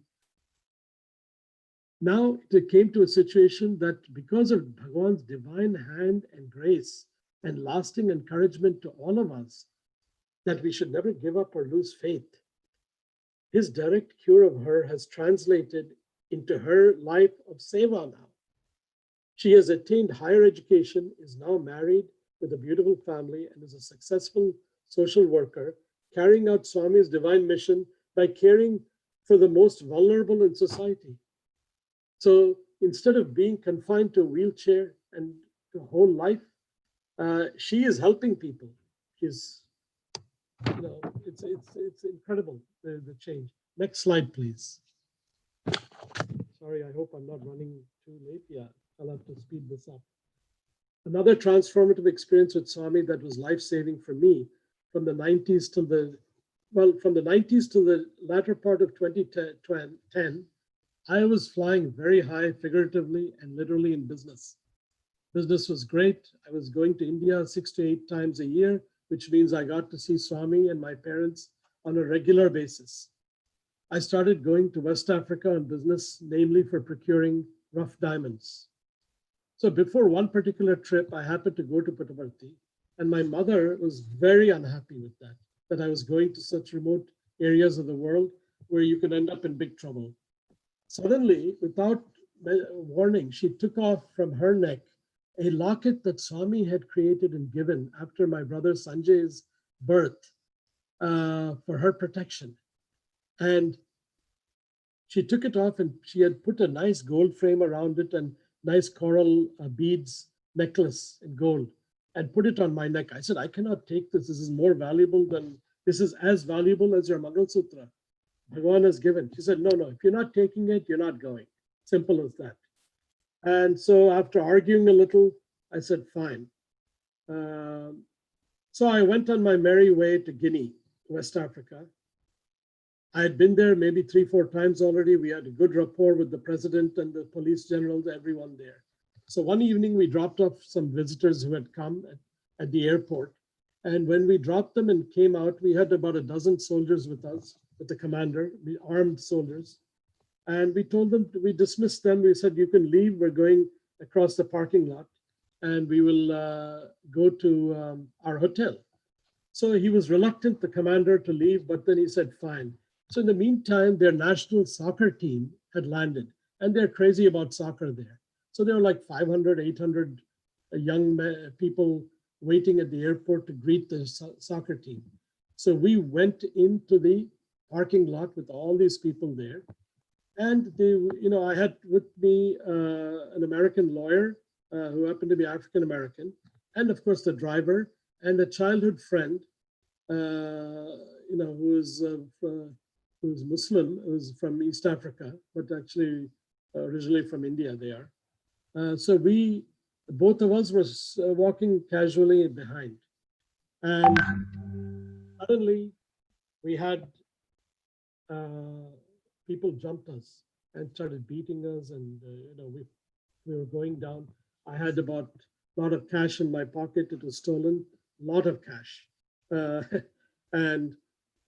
Speaker 3: now it came to a situation that because of Bhagavan's divine hand and grace and lasting encouragement to all of us, that we should never give up or lose faith. His direct cure of her has translated into her life of seva now. She has attained higher education, is now married with a beautiful family, and is a successful social worker, carrying out Swami's divine mission by caring for the most vulnerable in society. So instead of being confined to a wheelchair and the whole life, she is helping people. She's, it's incredible, the change. Next slide, please. Sorry, I hope I'm not running too late. Yeah, I'll have to speed this up. Another transformative experience with Swami that was life-saving for me from the 90s till from the 90s to the latter part of 2010, I was flying very high figuratively and literally in business. Business was great. I was going to India 6 to 8 times a year, which means I got to see Swami and my parents on a regular basis. I started going to West Africa on business, namely for procuring rough diamonds. So before one particular trip, I happened to go to Puttaparthi, and my mother was very unhappy with that I was going to such remote areas of the world where you could end up in big trouble. Suddenly, without warning, she took off from her neck a locket that Swami had created and given after my brother Sanjay's birth for her protection. And she took it off, and she had put a nice gold frame around it and nice coral beads necklace in gold, and put it on my neck. I said, I cannot take this. This is more valuable than, this is as valuable as your Mangal Sutra Bhagavan has given. She said, no, if you're not taking it, you're not going. Simple as that. And so after arguing a little, I said, fine. So I went on my merry way to Guinea, West Africa. I had been there maybe 3-4 times already. We had a good rapport with the president and the police generals, everyone there. So one evening we dropped off some visitors who had come at the airport. And when we dropped them and came out, we had about a dozen soldiers with us, with the commander, the armed soldiers. And we told them, we dismissed them. We said, you can leave. We're going across the parking lot and we will go to our hotel. So he was reluctant, the commander, to leave, but then he said, fine. So in the meantime, their national soccer team had landed, and they're crazy about soccer there. So there were like 500, 800 young people waiting at the airport to greet the soccer team. So we went into the parking lot with all these people there. And they, I had with me an American lawyer who happened to be African-American, and of course the driver and a childhood friend, who's Muslim, who's from East Africa, but actually originally from India they are. So both of us was walking casually behind. And suddenly we had people jumped us and started beating us, and we were going down. I had about a lot of cash in my pocket. It was stolen, a lot of cash. And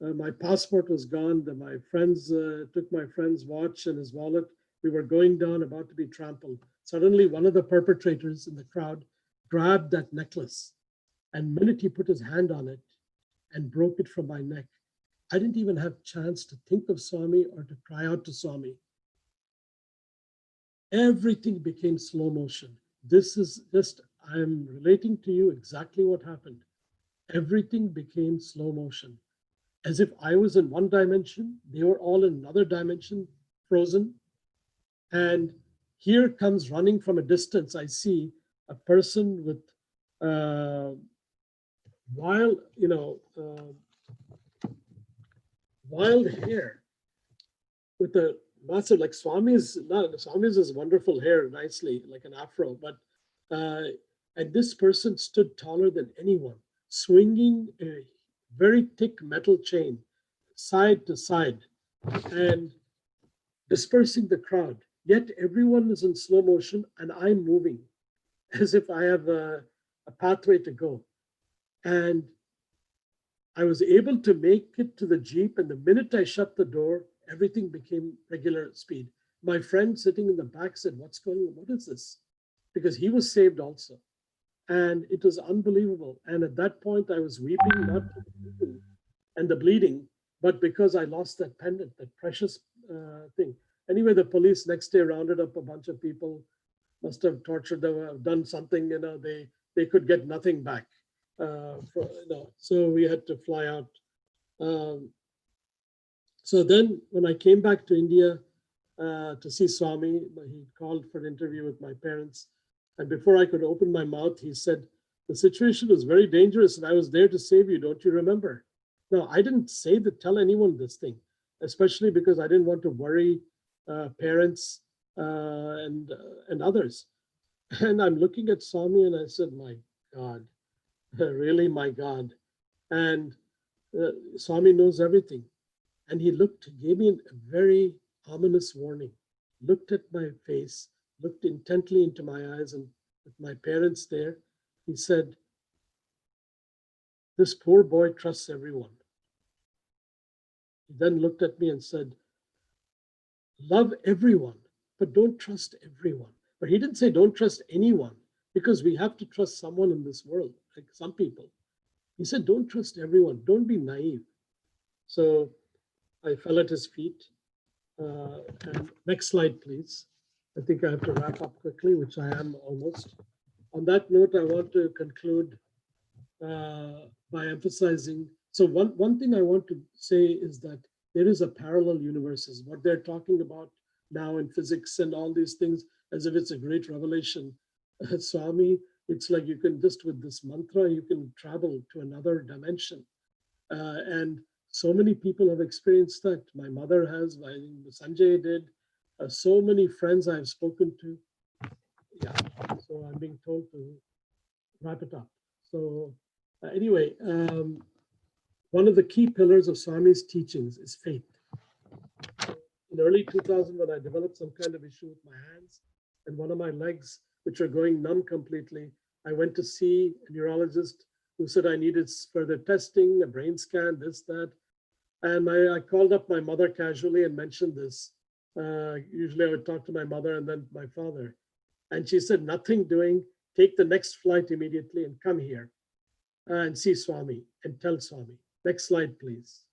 Speaker 3: my passport was gone. My friends took my friend's watch and his wallet. We were going down, about to be trampled. Suddenly, one of the perpetrators in the crowd grabbed that necklace, and the minute he put his hand on it and broke it from my neck, I didn't even have a chance to think of Swami or to cry out to Swami. Everything became slow motion. This is just, I'm relating to you exactly what happened. Everything became slow motion. As if I was in one dimension, they were all in another dimension, frozen. And here comes running from a distance, I see a person with wild hair, with a massive, like Swami's is wonderful hair, nicely, like an afro, but and this person stood taller than anyone, swinging a very thick metal chain side to side and dispersing the crowd. Yet everyone is in slow motion and I'm moving as if I have a pathway to go. And I was able to make it to the Jeep, and the minute I shut the door, everything became regular speed. My friend sitting in the back said, what's going on? What is this? Because he was saved also. And it was unbelievable. And at that point, I was weeping, not and the bleeding, but because I lost that pendant, that precious thing. Anyway, the police next day rounded up a bunch of people, must have tortured them, done something, they could get nothing back. So we had to fly out. So then when I came back to India to see Swami, he called for an interview with my parents. And before I could open my mouth, he said, the situation was very dangerous and I was there to save you. Don't you remember? Now, I didn't tell anyone this thing, especially because I didn't want to worry parents and others. And I'm looking at Swami and I said, my God, really, my God. And Swami knows everything. And he gave me a very ominous warning, looked at my face, looked intently into my eyes, and with my parents there, he said, this poor boy trusts everyone. He then looked at me and said, love everyone, but don't trust everyone. But he didn't say don't trust anyone, because we have to trust someone in this world, like some people. He said, don't trust everyone, don't be naive. So I fell at his feet. And next slide, please. I think I have to wrap up quickly, which I am almost. On that note, I want to conclude by emphasizing. So one thing I want to say is that there is a parallel universes. What they're talking about now in physics and all these things, as if it's a great revelation. Swami, it's like you can just with this mantra, you can travel to another dimension. And so many people have experienced that. My mother has, Sanjay did. So many friends I've spoken to. Yeah, so I'm being told to wrap it up. So anyway, one of the key pillars of Swami's teachings is faith. In early 2000, when I developed some kind of issue with my hands and one of my legs, which are going numb completely, I went to see a neurologist who said I needed further testing, a brain scan, this, that. And I called up my mother casually and mentioned this. Usually I would talk to my mother and then my father. And she said, nothing doing, take the next flight immediately and come here and see Swami and tell Swami. Next slide, please.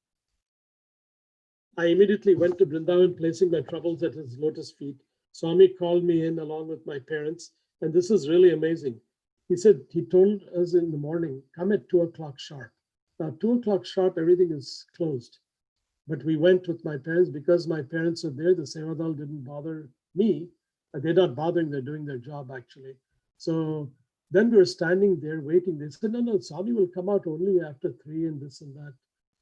Speaker 3: I immediately went to Vrindavan, placing my troubles at his lotus feet. Swami called me in along with my parents. And this is really amazing. He said, he told us in the morning, come at 2 o'clock sharp. Now, 2 o'clock sharp, everything is closed. But we went with my parents because my parents are there. The Sevadal didn't bother me. They're not bothering, they're doing their job actually. So then we were standing there waiting. They said, no, Swami will come out only after 3 and this and that.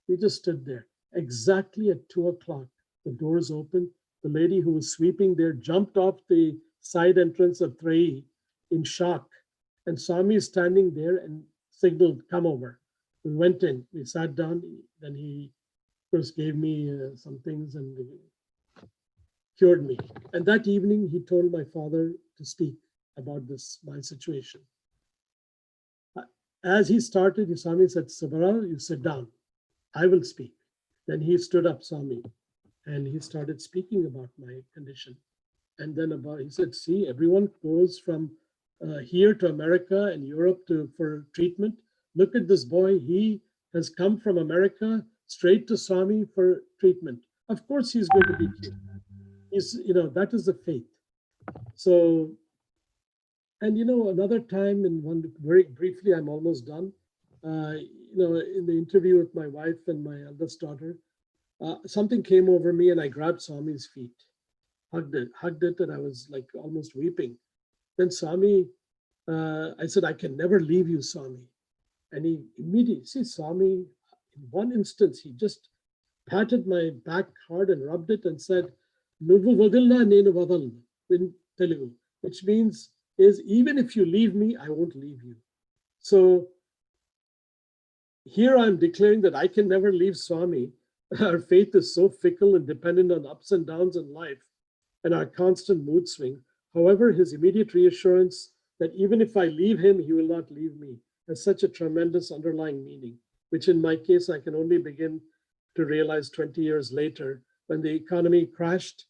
Speaker 3: We just stood there. Exactly at 2 o'clock, the doors opened. The lady who was sweeping there jumped off the side entrance of Trai in shock. And Swami is standing there and signaled, come over. We went in, we sat down. Then he first gave me some things and cured me. And that evening, he told my father to speak about this, my situation. As he started, Swami said, Subba Rao, you sit down. I will speak. Then he stood up, Swami, and he started speaking about my condition. And then he said, see, everyone goes from here to America and Europe for treatment. Look at this boy. He has come from America straight to Swami for treatment. Of course, he's going to be cured. That is the faith. So, and another time, very briefly, I'm almost done. In the interview with my wife and my eldest daughter, something came over me and I grabbed Swami's feet, hugged it, and I was like almost weeping. Then Swami, I said, I can never leave you, Swami. And he immediately, Swami, in one instance, he just patted my back hard and rubbed it and said, Nuvu vadilna nenu vadalna, in Telugu, which means even if you leave me, I won't leave you. So here I'm declaring that I can never leave Swami. Our faith is so fickle and dependent on ups and downs in life and our constant mood swing. However, his immediate reassurance that even if I leave him, he will not leave me has such a tremendous underlying meaning, which in my case, I can only begin to realize 20 years later when the economy crashed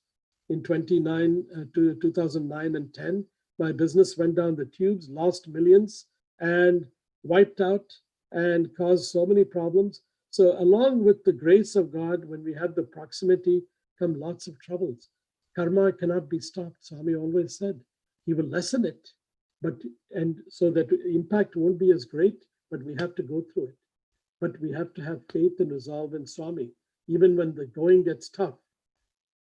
Speaker 3: in 2009 and 10. My business went down the tubes, lost millions and wiped out and caused so many problems. So along with the grace of God, when we had the proximity, come lots of troubles. Karma cannot be stopped. Swami always said he will lessen it, and so that impact won't be as great, but we have to go through it. But we have to have faith and resolve in Swami, even when the going gets tough.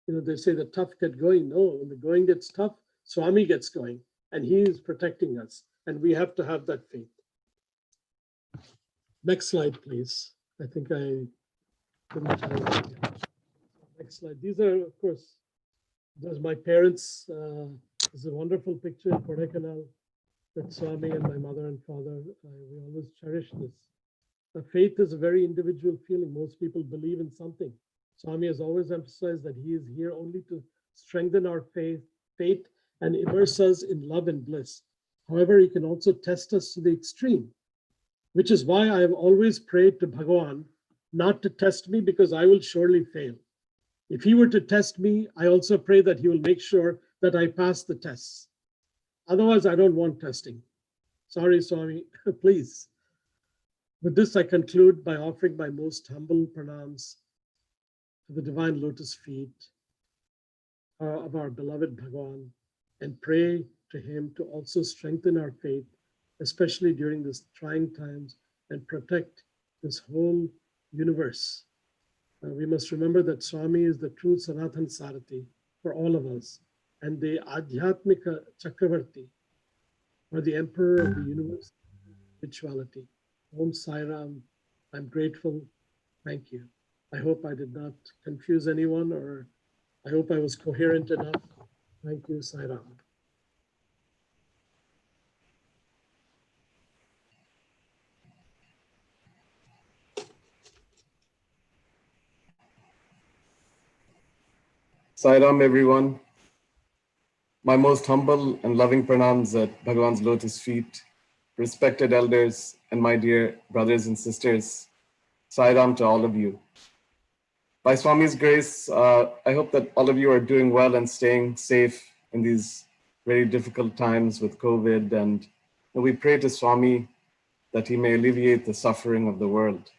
Speaker 3: They say the tough get going. No, when the going gets tough, Swami gets going, and he is protecting us, and we have to have that faith. Next slide, please. I think I couldn't have it. Next slide. These are, of course, there's my parents. This is a wonderful picture in Kodaikanal that Swami and my mother and father, we always cherish this. Faith is a very individual feeling. Most people believe in something. Swami has always emphasized that he is here only to strengthen our faith and immerse us in love and bliss. However, he can also test us to the extreme, which is why I have always prayed to Bhagavan not to test me, because I will surely fail. If he were to test me, I also pray that he will make sure that I pass the tests. Otherwise, I don't want testing. Sorry, Swami, please. With this, I conclude by offering my most humble pranams to the divine lotus feet of our beloved Bhagavan, and pray to him to also strengthen our faith, especially during these trying times, and protect this whole universe. We must remember that Swami is the true Sanatan Sarati for all of us, and the Adhyatmika Chakravarti, or the Emperor of the universe, spirituality. Om Sai Ram. I'm grateful. Thank you. I hope I did not confuse anyone, or I hope I was coherent enough. Thank you, Sai Ram.
Speaker 4: Sai Ram, everyone. My most humble and loving pranams at Bhagavan's lotus feet, respected elders, and my dear brothers and sisters. Sai Ram to all of you. By Swami's grace, I hope that all of you are doing well and staying safe in these very difficult times with COVID. And we pray to Swami that he may alleviate the suffering of the world.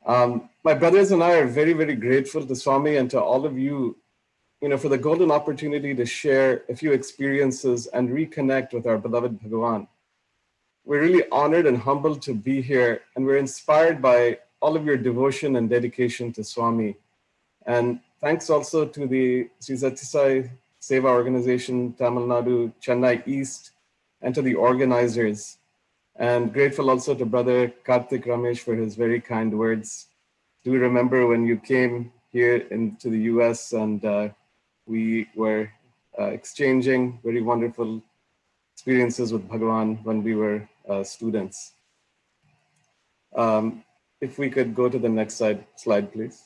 Speaker 4: My brothers and I are very, very grateful to Swami and to all of you, for the golden opportunity to share a few experiences and reconnect with our beloved Bhagavan. We're really honored and humbled to be here, and we're inspired by all of your devotion and dedication to Swami. And thanks also to the Sri Satyasai Seva Organization, Tamil Nadu, Chennai East, and to the organizers. And grateful also to Brother Karthik Ramesh for his very kind words. Do remember when you came here into the US and we were exchanging very wonderful experiences with Bhagavan when we were students. If we could go to the next slide, please.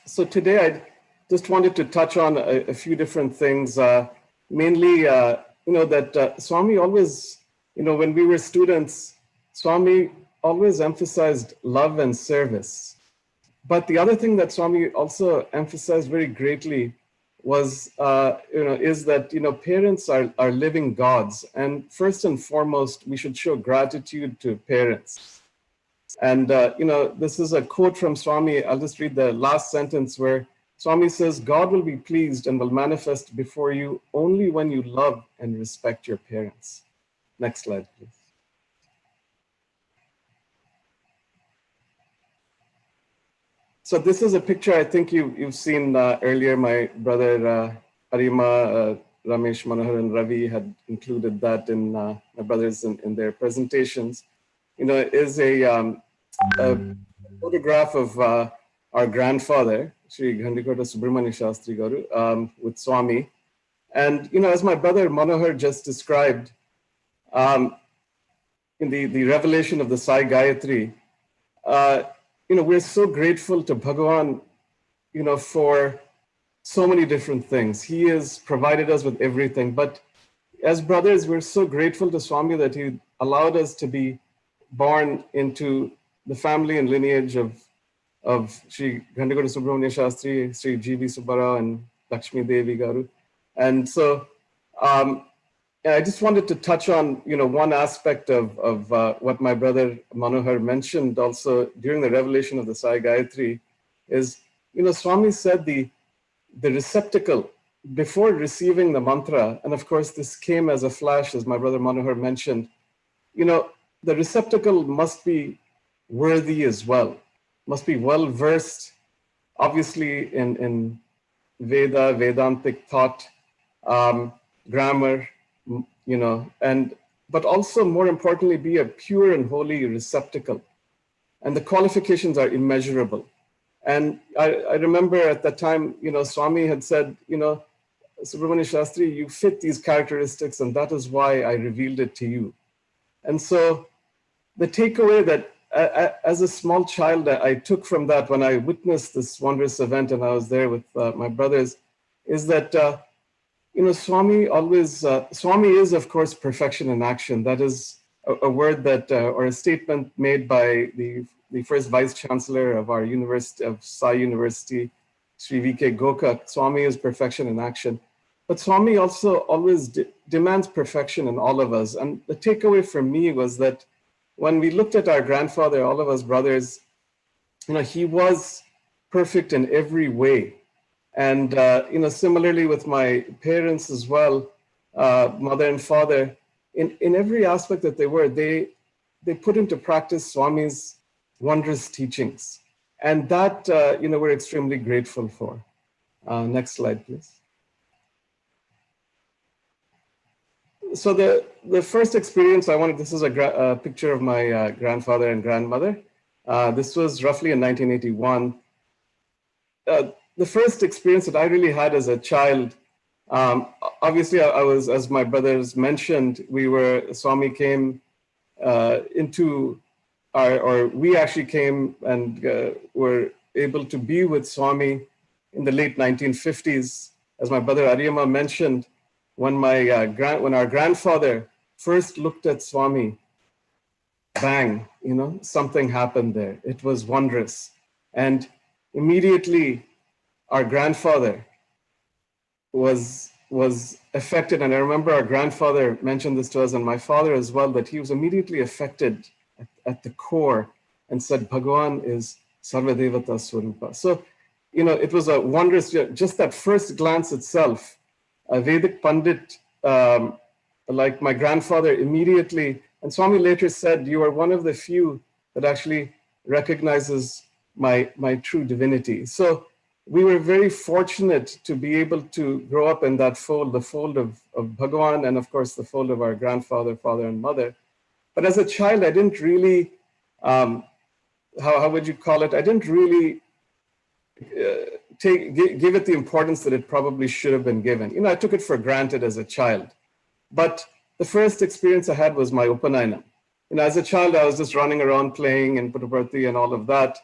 Speaker 4: So today I just wanted to touch on a few different things, mainly, that Swami always, when we were students, Swami always emphasized love and service. But the other thing that Swami also emphasized very greatly was, is that, parents are living gods. And first and foremost, we should show gratitude to parents. And, this is a quote from Swami. I'll just read the last sentence where Swami says, God will be pleased and will manifest before you only when you love and respect your parents. Next slide, please. So this is a picture I think you've seen earlier. My brother Aryama, Ramesh, Manohar, and Ravi had included that in my brothers in their presentations. Is a photograph of our grandfather, Shri Ghandikota Subrahmanya Shastri Garu, with Swami. And as my brother Manohar just described, in the revelation of the Sai Gayathree, we're so grateful to Bhagavan, for so many different things. He has provided us with everything. But as brothers, we're so grateful to Swami that he allowed us to be born into the family and lineage of Shri Ghandikota Subramanya Shastri, Shri G.V. Subba Rao, and Lakshmi Devi Garu. And so I just wanted to touch on, one aspect of what my brother Manohar mentioned also during the revelation of the Sai Gayathree is, Swami said the receptacle before receiving the mantra, and of course this came as a flash, as my brother Manohar mentioned, the receptacle must be worthy as well, must be well versed, obviously in Veda, Vedantic thought, grammar, but also more importantly, be a pure and holy receptacle. And the qualifications are immeasurable. And I remember at that time, Swami had said, Subrahmanya Shastri, you fit these characteristics, and that is why I revealed it to you. And so the takeaway that as a small child, I took from that when I witnessed this wondrous event and I was there with my brothers, is that, Swami is, of course, perfection in action. That is a word that, or a statement made by the first Vice Chancellor of our university, of Sai University, Sri V.K. Gokak. Swami is perfection in action. But Swami also always demands perfection in all of us. And the takeaway for me was that when we looked at our grandfather, all of us brothers, he was perfect in every way. And, similarly with my parents as well, mother and father, in every aspect that they were, they put into practice Swami's wondrous teachings. And that, we're extremely grateful for. Next slide, please. So the first experience this is a picture of my grandfather and grandmother. This was roughly in 1981. The first experience that I really had as a child, obviously I was, as my brothers mentioned, Swami came we actually came and were able to be with Swami in the late 1950s. As my brother Aryama mentioned, when our grandfather first looked at Swami, bang, something happened there. It was wondrous. And immediately our grandfather was affected. And I remember our grandfather mentioned this to us, and my father as well, that he was immediately affected at the core and said, Bhagavan is Sarvadevata Swarupa. So, it was a wondrous, just that first glance itself, a Vedic pandit, like my grandfather immediately, and Swami later said, you are one of the few that actually recognizes my true divinity. So we were very fortunate to be able to grow up in that fold, the fold of Bhagavan, and of course the fold of our grandfather, father, and mother. But as a child, I didn't really, how would you call it? I didn't really give it the importance that it probably should have been given. I took it for granted as a child. But the first experience I had was my upanayanam. As a child, I was just running around playing in Puttaparthi and all of that.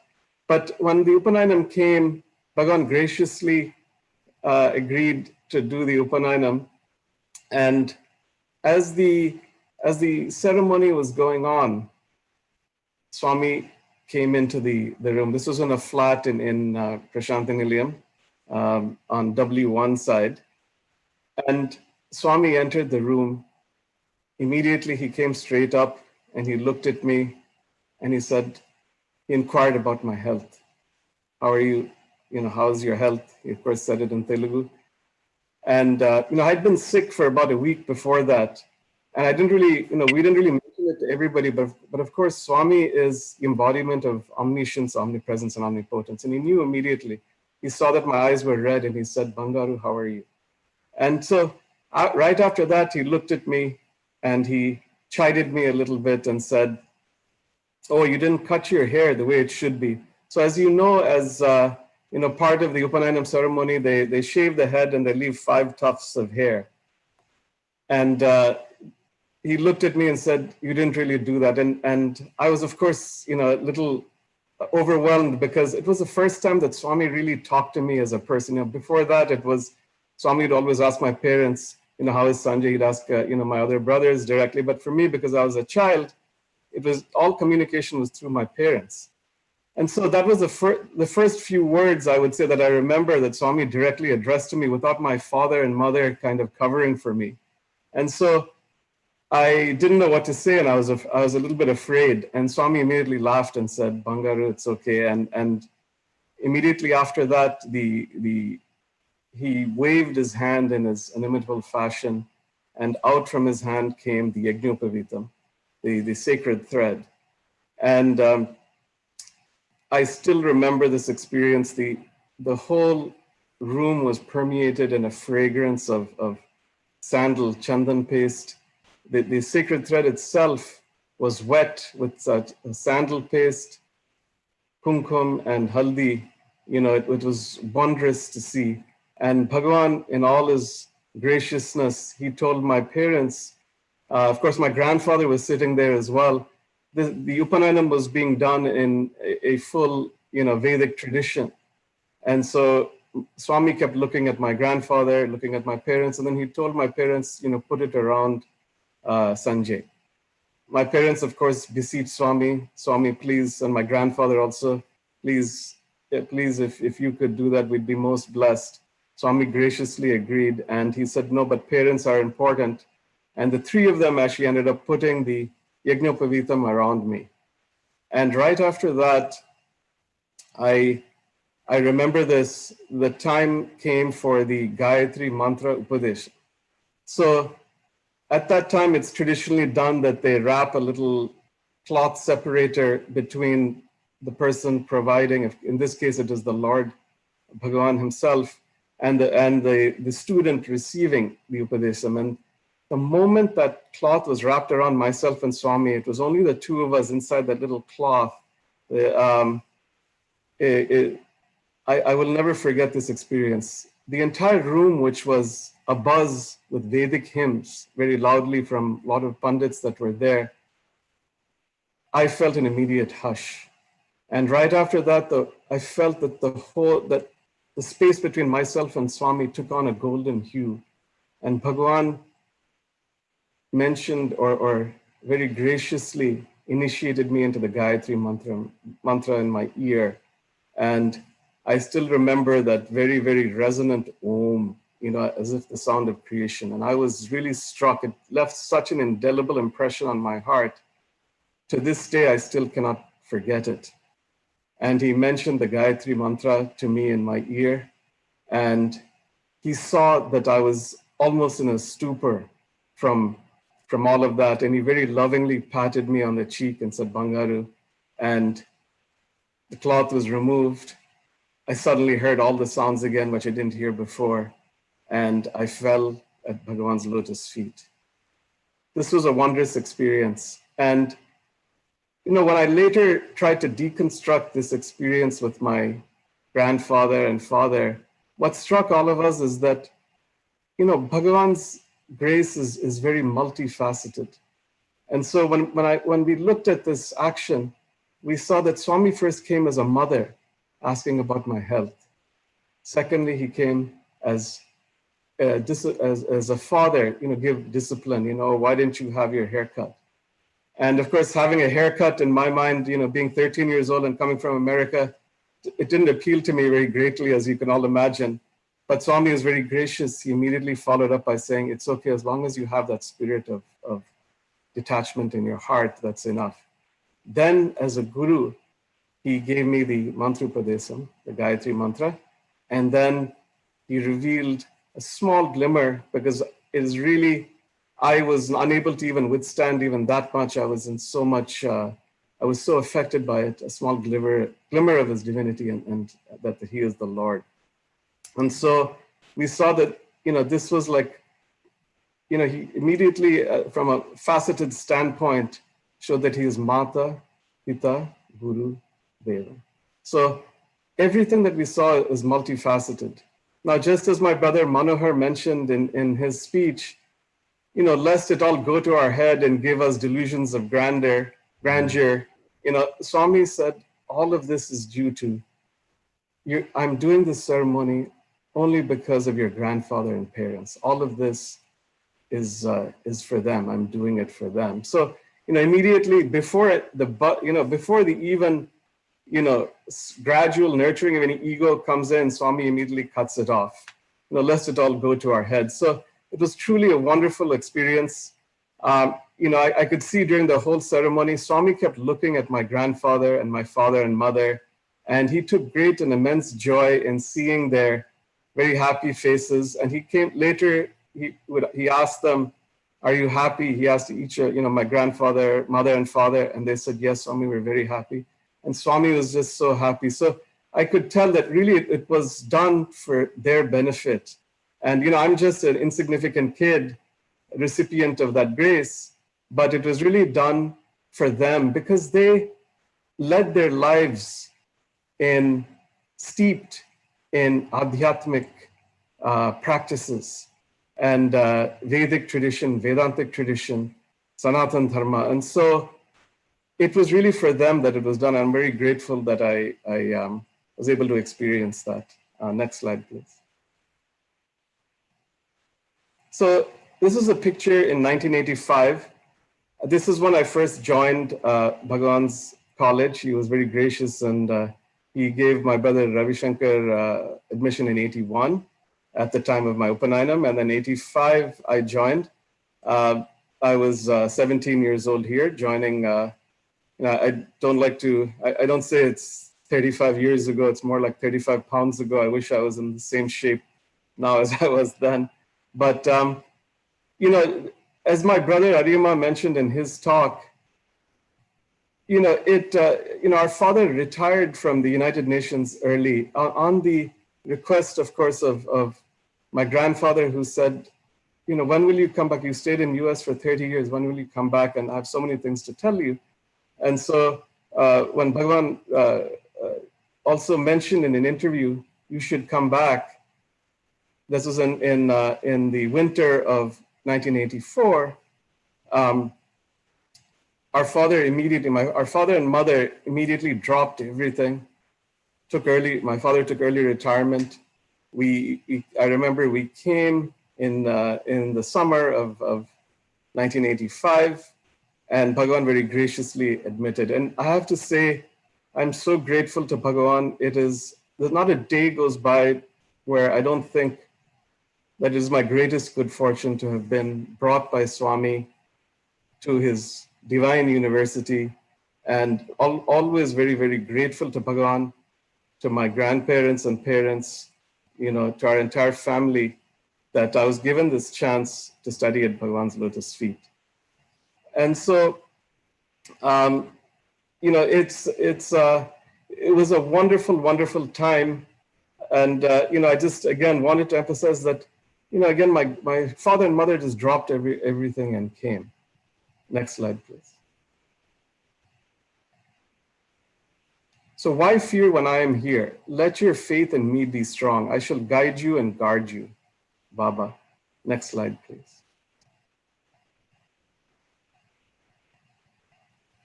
Speaker 4: But when the upanayanam came, Bhagavan graciously agreed to do the upanayanam. And as the ceremony was going on, Swami came into the room. This was in a flat in Prasanthi Nilayam on W1 side. And Swami entered the room. Immediately he came straight up and he looked at me and he said, he inquired about my health. How are you? How's your health? He of course said it in Telugu. And I'd been sick for about a week before that. And I didn't really, we didn't really mention it to everybody, but of course, Swami is the embodiment of omniscience, omnipresence, and omnipotence. And he knew immediately. He saw that my eyes were red and he said, Bangaru, how are you? And so right after that, he looked at me and he chided me a little bit and said, oh, you didn't cut your hair the way it should be. So as you know, part of the Upanayanam ceremony, they shave the head and they leave 5 tufts of hair. And he looked at me and said, you didn't really do that. And I was, of course, a little overwhelmed because it was the first time that Swami really talked to me as a person. Before that, it was, Swami would always ask my parents, how is Sanjay? He'd ask, my other brothers directly. But for me, because I was a child, it was all communication was through my parents. And so that was the first few words I would say that I remember that Swami directly addressed to me without my father and mother kind of covering for me. And so I didn't know what to say, and I was a little bit afraid. And Swami immediately laughed and said, Bangaru, it's okay. And immediately after that, he waved his hand in his inimitable fashion, and out from his hand came the Yajnopavitam, the sacred thread. And I still remember this experience. The whole room was permeated in a fragrance of sandal, chandan paste. The sacred thread itself was wet with sandal paste, kumkum and haldi. You know, it was wondrous to see. And Bhagavan, in all his graciousness, he told my parents, of course, my grandfather was sitting there as well. The upanayanam was being done in a full, Vedic tradition. And so Swami kept looking at my grandfather, looking at my parents, and then he told my parents, put it around Sanjay. My parents, of course, beseeched Swami, please, and my grandfather also, please, if you could do that, we'd be most blessed. Swami graciously agreed, and he said, no, but parents are important. And the three of them actually ended up putting the Yajnopavitam around me. And right after that, I remember this, the time came for the Gayatri Mantra Upadesh. So at that time, it's traditionally done that they wrap a little cloth separator between the person providing, in this case, it is the Lord Bhagavan himself, and the student receiving the Upadesham. And the moment that cloth was wrapped around myself and Swami, it was only the two of us inside that little cloth. I will never forget this experience. The entire room, which was abuzz with Vedic hymns, very loudly from a lot of pandits that were there, I felt an immediate hush. And right after that, I felt that the space between myself and Swami took on a golden hue. And Bhagavan mentioned or very graciously initiated me into the Gayatri mantra in my ear. And I still remember that very, very resonant Om, as if the sound of creation. And I was really struck. It left such an indelible impression on my heart. To this day, I still cannot forget it. And he mentioned the Gayatri mantra to me in my ear. And he saw that I was almost in a stupor from all of that. And he very lovingly patted me on the cheek and said, Bangaru. And the cloth was removed. I suddenly heard all the sounds again, which I didn't hear before. And I fell at Bhagavan's lotus feet. This was a wondrous experience. And when I later tried to deconstruct this experience with my grandfather and father, what struck all of us is that, Bhagavan's grace is very multifaceted. And so when we looked at this action, we saw that Swami first came as a mother asking about my health. Secondly, he came as a father, give discipline, why didn't you have your hair cut? And of course, having a haircut in my mind, being 13 years old and coming from America, it didn't appeal to me very greatly, as you can all imagine. But Swami was very gracious. He immediately followed up by saying, it's okay, as long as you have that spirit of detachment in your heart, that's enough. Then as a guru, he gave me the mantra upadesam, the Gayatri mantra. And then he revealed a small glimmer, because it is really, I was unable to even withstand even that much. I was in so much, I was so affected by it, a small glimmer of his divinity and that he is the Lord. And so we saw that, this was like, he immediately, from a faceted standpoint, showed that he is Mata, Pita, Guru, Deva. So everything that we saw is multifaceted. Now, just as my brother Manohar mentioned in his speech, lest it all go to our head and give us delusions of grandeur, Swami said, all of this is due to I'm doing this ceremony only because of your grandfather and parents. All of this is for them. I'm doing it for them. So, immediately before the even, gradual nurturing of any ego comes in, Swami immediately cuts it off, lest it all go to our heads. So it was truly a wonderful experience. I could see during the whole ceremony, Swami kept looking at my grandfather and my father and mother, And he took great and immense joy in seeing their very happy faces. And he came later, he asked them, "Are you happy?" He asked each, my grandfather, mother, and father, and they said, "Yes, Swami, we're very happy." And Swami was just so happy. So I could tell that really it was done for their benefit. And, I'm just an insignificant kid, recipient of that grace, but it was really done for them because they led their lives steeped in adhyatmic practices and Vedic tradition, Vedantic tradition, Sanatan Dharma. And so it was really for them that it was done. I'm very grateful that I was able to experience that. Next slide, please. So this is a picture in 1985. This is when I first joined Bhagavan's college. He was very gracious and he gave my brother Ravi Shankar admission in 81 at the time of my upanayanam. And then 85, I joined. I was 17 years old here, joining, I don't like to, I don't say it's 35 years ago, it's more like 35 pounds ago. I wish I was in the same shape now as I was then. But, as my brother Aryama mentioned in his talk, our father retired from the United Nations early on the request, of course, of my grandfather, who said, when will you come back? You stayed in US for 30 years. When will you come back? And I have so many things to tell you. And so when Bhagavan also mentioned in an interview, you should come back. This was in the winter of 1984. Our father and mother immediately dropped everything. My father took early retirement. I remember we came in the summer of 1985, and Bhagavan very graciously admitted. And I have to say, I'm so grateful to Bhagavan. There's not a day goes by where I don't think that it is my greatest good fortune to have been brought by Swami to his divine university, and always very, very grateful to Bhagavan, to my grandparents and parents, to our entire family, that I was given this chance to study at Bhagavan's lotus feet. And so, it was a wonderful, wonderful time. And, I just, again, wanted to emphasize that, again, my father and mother just dropped everything and came. Next slide, please. So why fear when I am here? Let your faith in me be strong. I shall guide you and guard you, Baba. Next slide, please.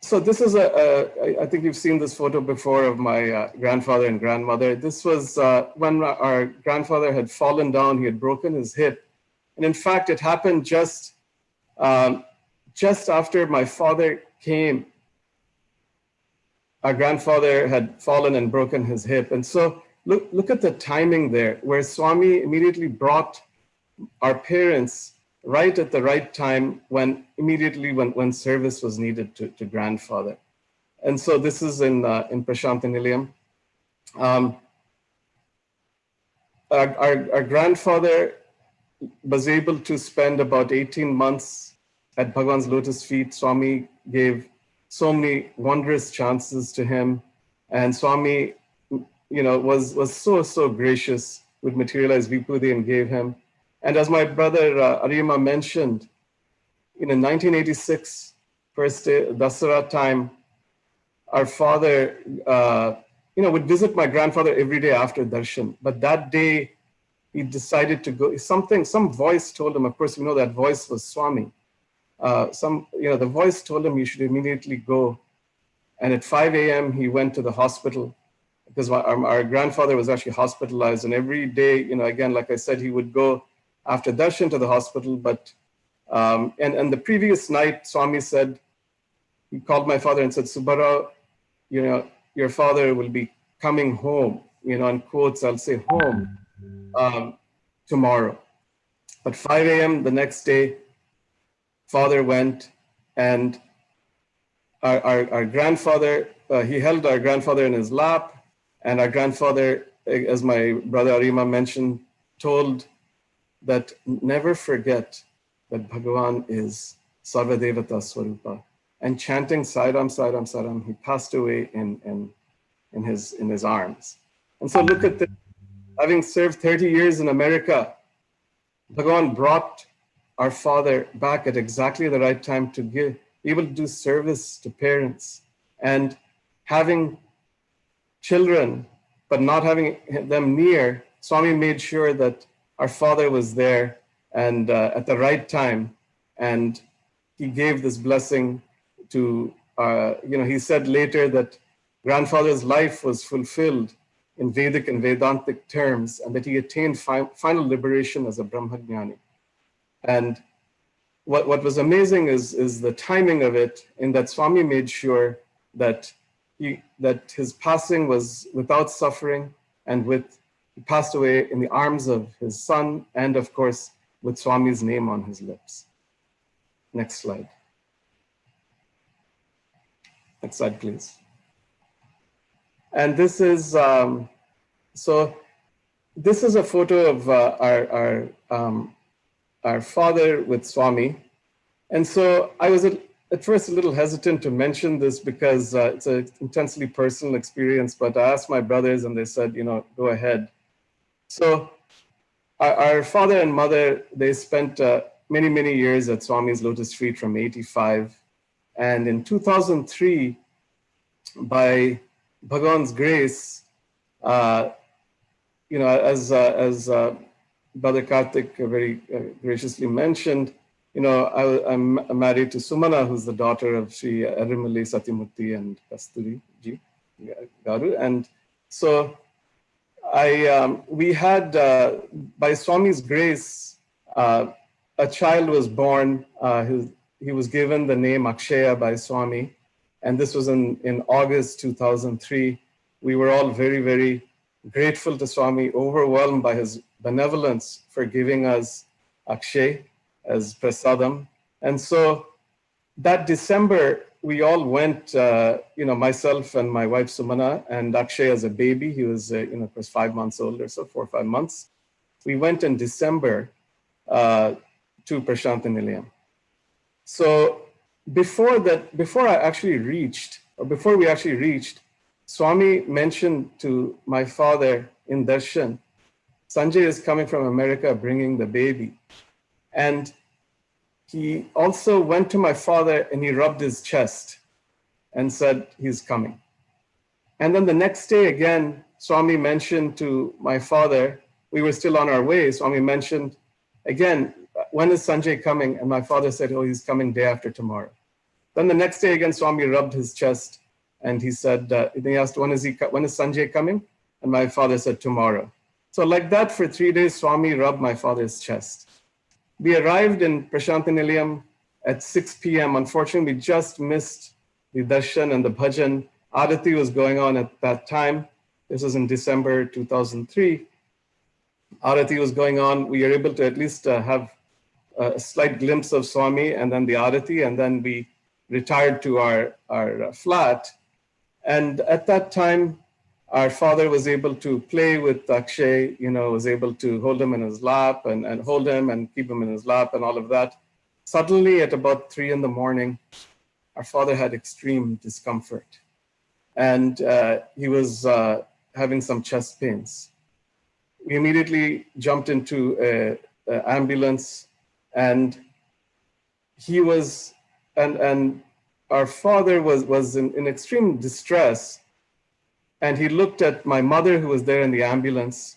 Speaker 4: So this is I think you've seen this photo before of my grandfather and grandmother. This was when our grandfather had fallen down, he had broken his hip. And in fact, it happened just after my father came. Our grandfather had fallen and broken his hip. And so look at the timing there, where Swami immediately brought our parents right at the right time when service was needed to grandfather. And so this is in Prasanthi Nilayam. Our grandfather was able to spend about 18 months at Bhagavan's lotus feet. Swami gave so many wondrous chances to him. And Swami, was so gracious with materialized Vibhuti and gave him. And as my brother Aryama mentioned, in 1986, first day, Dasara time, our father, would visit my grandfather every day after darshan. But that day, he decided to go. Some voice told him. Of course, that voice was Swami. The voice told him he should immediately go. And at 5 a.m., he went to the hospital because our grandfather was actually hospitalized. And every day, again, like I said, he would go after darshan to the hospital. But and the previous night, Swami said, he called my father and said, "Subba Rao, your father will be coming home." In quotes, I'll say home tomorrow. But 5 a.m. the next day, father went, and our grandfather, he held our grandfather in his lap, And our grandfather, as my brother Aryama mentioned, told that never forget that Bhagavan is Sarvadevata Swarupa. And chanting Sairam, Sairam, Sairam, he passed away in his arms. And so look at this. Having served 30 years in America, Bhagavan brought our father back at exactly the right time to be able to do service to parents. And having children, but not having them near, Swami made sure that our father was there and at the right time. And he gave this blessing to, he said later that grandfather's life was fulfilled in Vedic and Vedantic terms, and that he attained final liberation as a Brahmajnani. And what was amazing is the timing of it, in that Swami made sure that his passing was without suffering, and he passed away in the arms of his son, and of course, with Swami's name on his lips. Next slide. Next slide, please. And this is, this is a photo of our father with Swami. And so I was at first a little hesitant to mention this because it's an intensely personal experience, but I asked my brothers and they said, go ahead. So our father and mother, they spent many, many years at Swami's Lotus Feet from 85. And in 2003, by Bhagavan's grace, as Brother Karthik very graciously mentioned, I'm married to Sumana, who's the daughter of Shri Arimali Satyamurthy and Kasturi Ji Garu. And so we had, by Swami's grace, a child was born. He was given the name Akshaya by Swami. And this was in August 2003. We were all very, very grateful to Swami, overwhelmed by his benevolence for giving us Akshay as prasadam. And so that December, we all went, myself and my wife Sumana, and Akshay as a baby. He was, of course, 5 months old or so, 4 or 5 months. We went in December to Prasanthi Nilayam. So before we actually reached, Swami mentioned to my father in darshan, Sanjay is coming from America bringing the baby. And he also went to my father and he rubbed his chest and said, he's coming. And then the next day again, Swami mentioned to my father, we were still on our way, Swami mentioned again, when is Sanjay coming? And my father said, oh, he's coming day after tomorrow. Then the next day again, Swami rubbed his chest and he said, he asked, when is Sanjay coming? And my father said, tomorrow. So like that for 3 days, Swami rubbed my father's chest. We arrived in Prasanthi Nilayam at 6 p.m. Unfortunately, we just missed the darshan and the bhajan. Arati was going on at that time. This was in December 2003. Arati was going on. We were able to at least have a slight glimpse of Swami and then the Arati, and then we retired to our flat. And at that time, our father was able to play with Akshay, was able to hold him in his lap and hold him and keep him in his lap and all of that. Suddenly at about 3 a.m, our father had extreme discomfort. And he was having some chest pains. We immediately jumped into an ambulance, and he was, and our father was in extreme distress. And he looked at my mother who was there in the ambulance.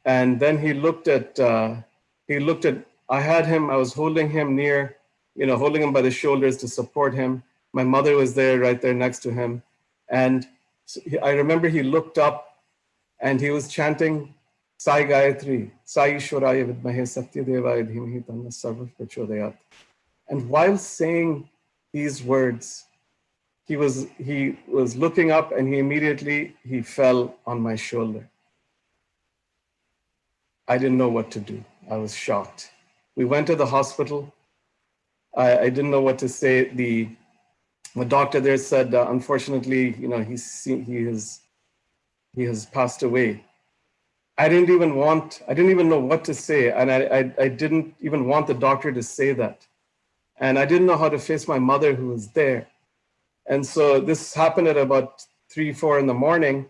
Speaker 4: And then he looked at, I was holding him near, holding him by the shoulders to support him. My mother was there, right there next to him. And I remember he looked up and he was chanting Sai Gayathree, Sai Surya Vidmahe Satyadevaya Dhimahi Tanna Sarva Prachodayat. And while saying these words, he was looking up and he fell on my shoulder. I didn't know what to do. I was shocked. We went to the hospital. I didn't know what to say. The doctor there said, unfortunately, he has passed away. I didn't even know what to say. And I didn't even want the doctor to say that. And I didn't know how to face my mother who was there. And so this happened at about 3, 4 in the morning.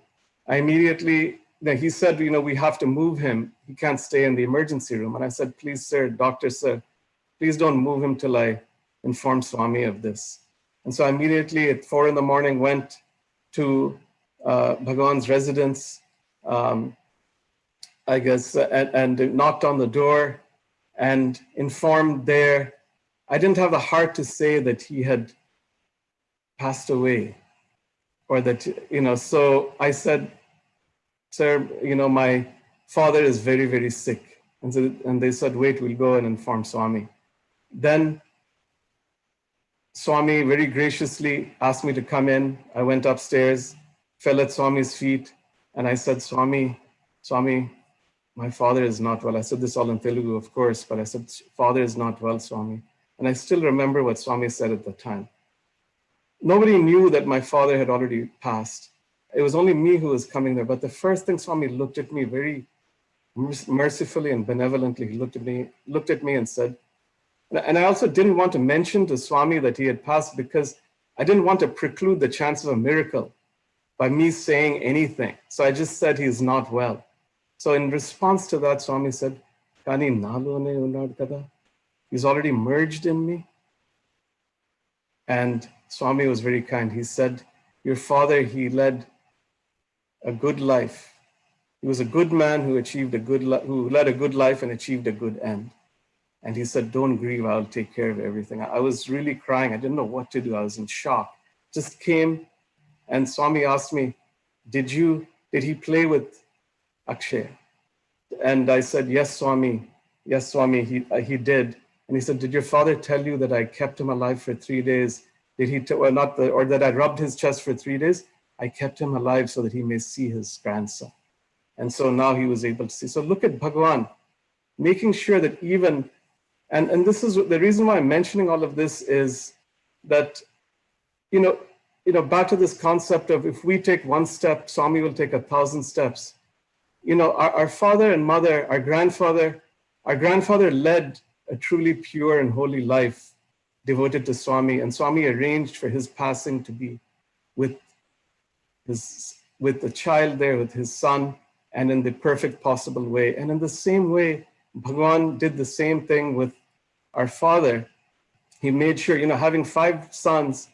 Speaker 4: I immediately, he said, we have to move him. He can't stay in the emergency room. And I said, please, sir, doctor, sir, please don't move him till I inform Swami of this. And so I immediately at 4 in the morning went to Bhagavan's residence, I guess, and knocked on the door and informed there. I didn't have the heart to say that he had passed away or that, so I said, sir, my father is very, very sick. And they said, wait, we'll go and inform Swami. Then Swami very graciously asked me to come in. I went upstairs, fell at Swami's feet, and I said, Swami, my father is not well. I said this all in Telugu, of course, but I said, father is not well, Swami. And I still remember what Swami said at the time. Nobody knew that my father had already passed. It was only me who was coming there. But the first thing Swami looked at me very mercifully and benevolently, he looked at me and said, and I also didn't want to mention to Swami that he had passed because I didn't want to preclude the chance of a miracle by me saying anything. So I just said he's not well. So in response to that, Swami said, Kani nalone unnadu kada. He's already merged in me. And Swami was very kind. He said, your father, he led a good life. He was a good man who who led a good life and achieved a good end. And he said, don't grieve, I'll take care of everything. I was really crying. I didn't know what to do. I was in shock. Just came and Swami asked me, did he play with Akshay? And I said, yes, Swami. Yes, Swami, he did. And he said, did your father tell you that I kept him alive for 3 days? Did he, or that I rubbed his chest for 3 days? I kept him alive so that he may see his grandson. And so now he was able to see. So look at Bhagavan, making sure that even, and this is the reason why I'm mentioning all of this is that, back to this concept of if we take one step, Swami will take 1,000 steps. Our father and mother, our grandfather led a truly pure and holy life devoted to Swami, and Swami arranged for his passing to be with the child there, with his son, and in the perfect possible way. And in the same way, Bhagavan did the same thing with our father. He made sure, having 5 sons,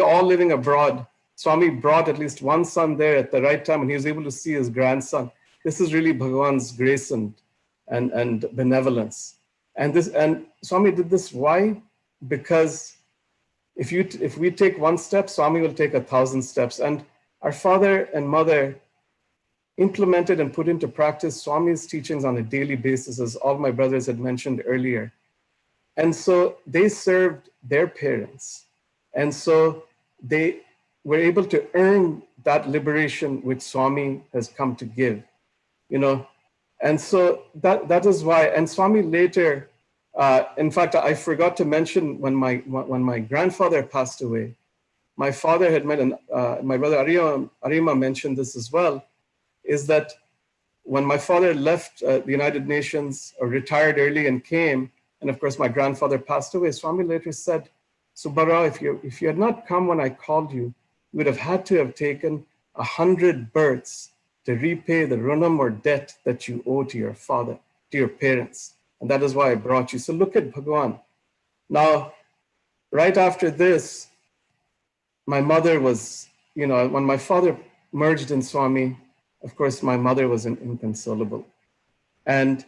Speaker 4: all living abroad, Swami brought at least one son there at the right time, and he was able to see his grandson. This is really Bhagavan's grace and benevolence. And Swami did this, why? Because if we take one step, Swami will take 1,000 steps. And our father and mother implemented and put into practice Swami's teachings on a daily basis, as all my brothers had mentioned earlier. And so they served their parents. And so they were able to earn that liberation which Swami has come to give, And so that is why, and Swami later, in fact, I forgot to mention when my grandfather passed away, my father had met, and my brother Aryama mentioned this as well, is that when my father left the United Nations or retired early and came, and of course my grandfather passed away, Swami later said, Subba Rao, if you had not come when I called you, you would have had to have taken 100 births to repay the runam or debt that you owe to your father, to your parents. And that is why I brought you. So look at Bhagavan. Now, right after this, my mother was, when my father merged in Swami, of course, my mother was inconsolable. And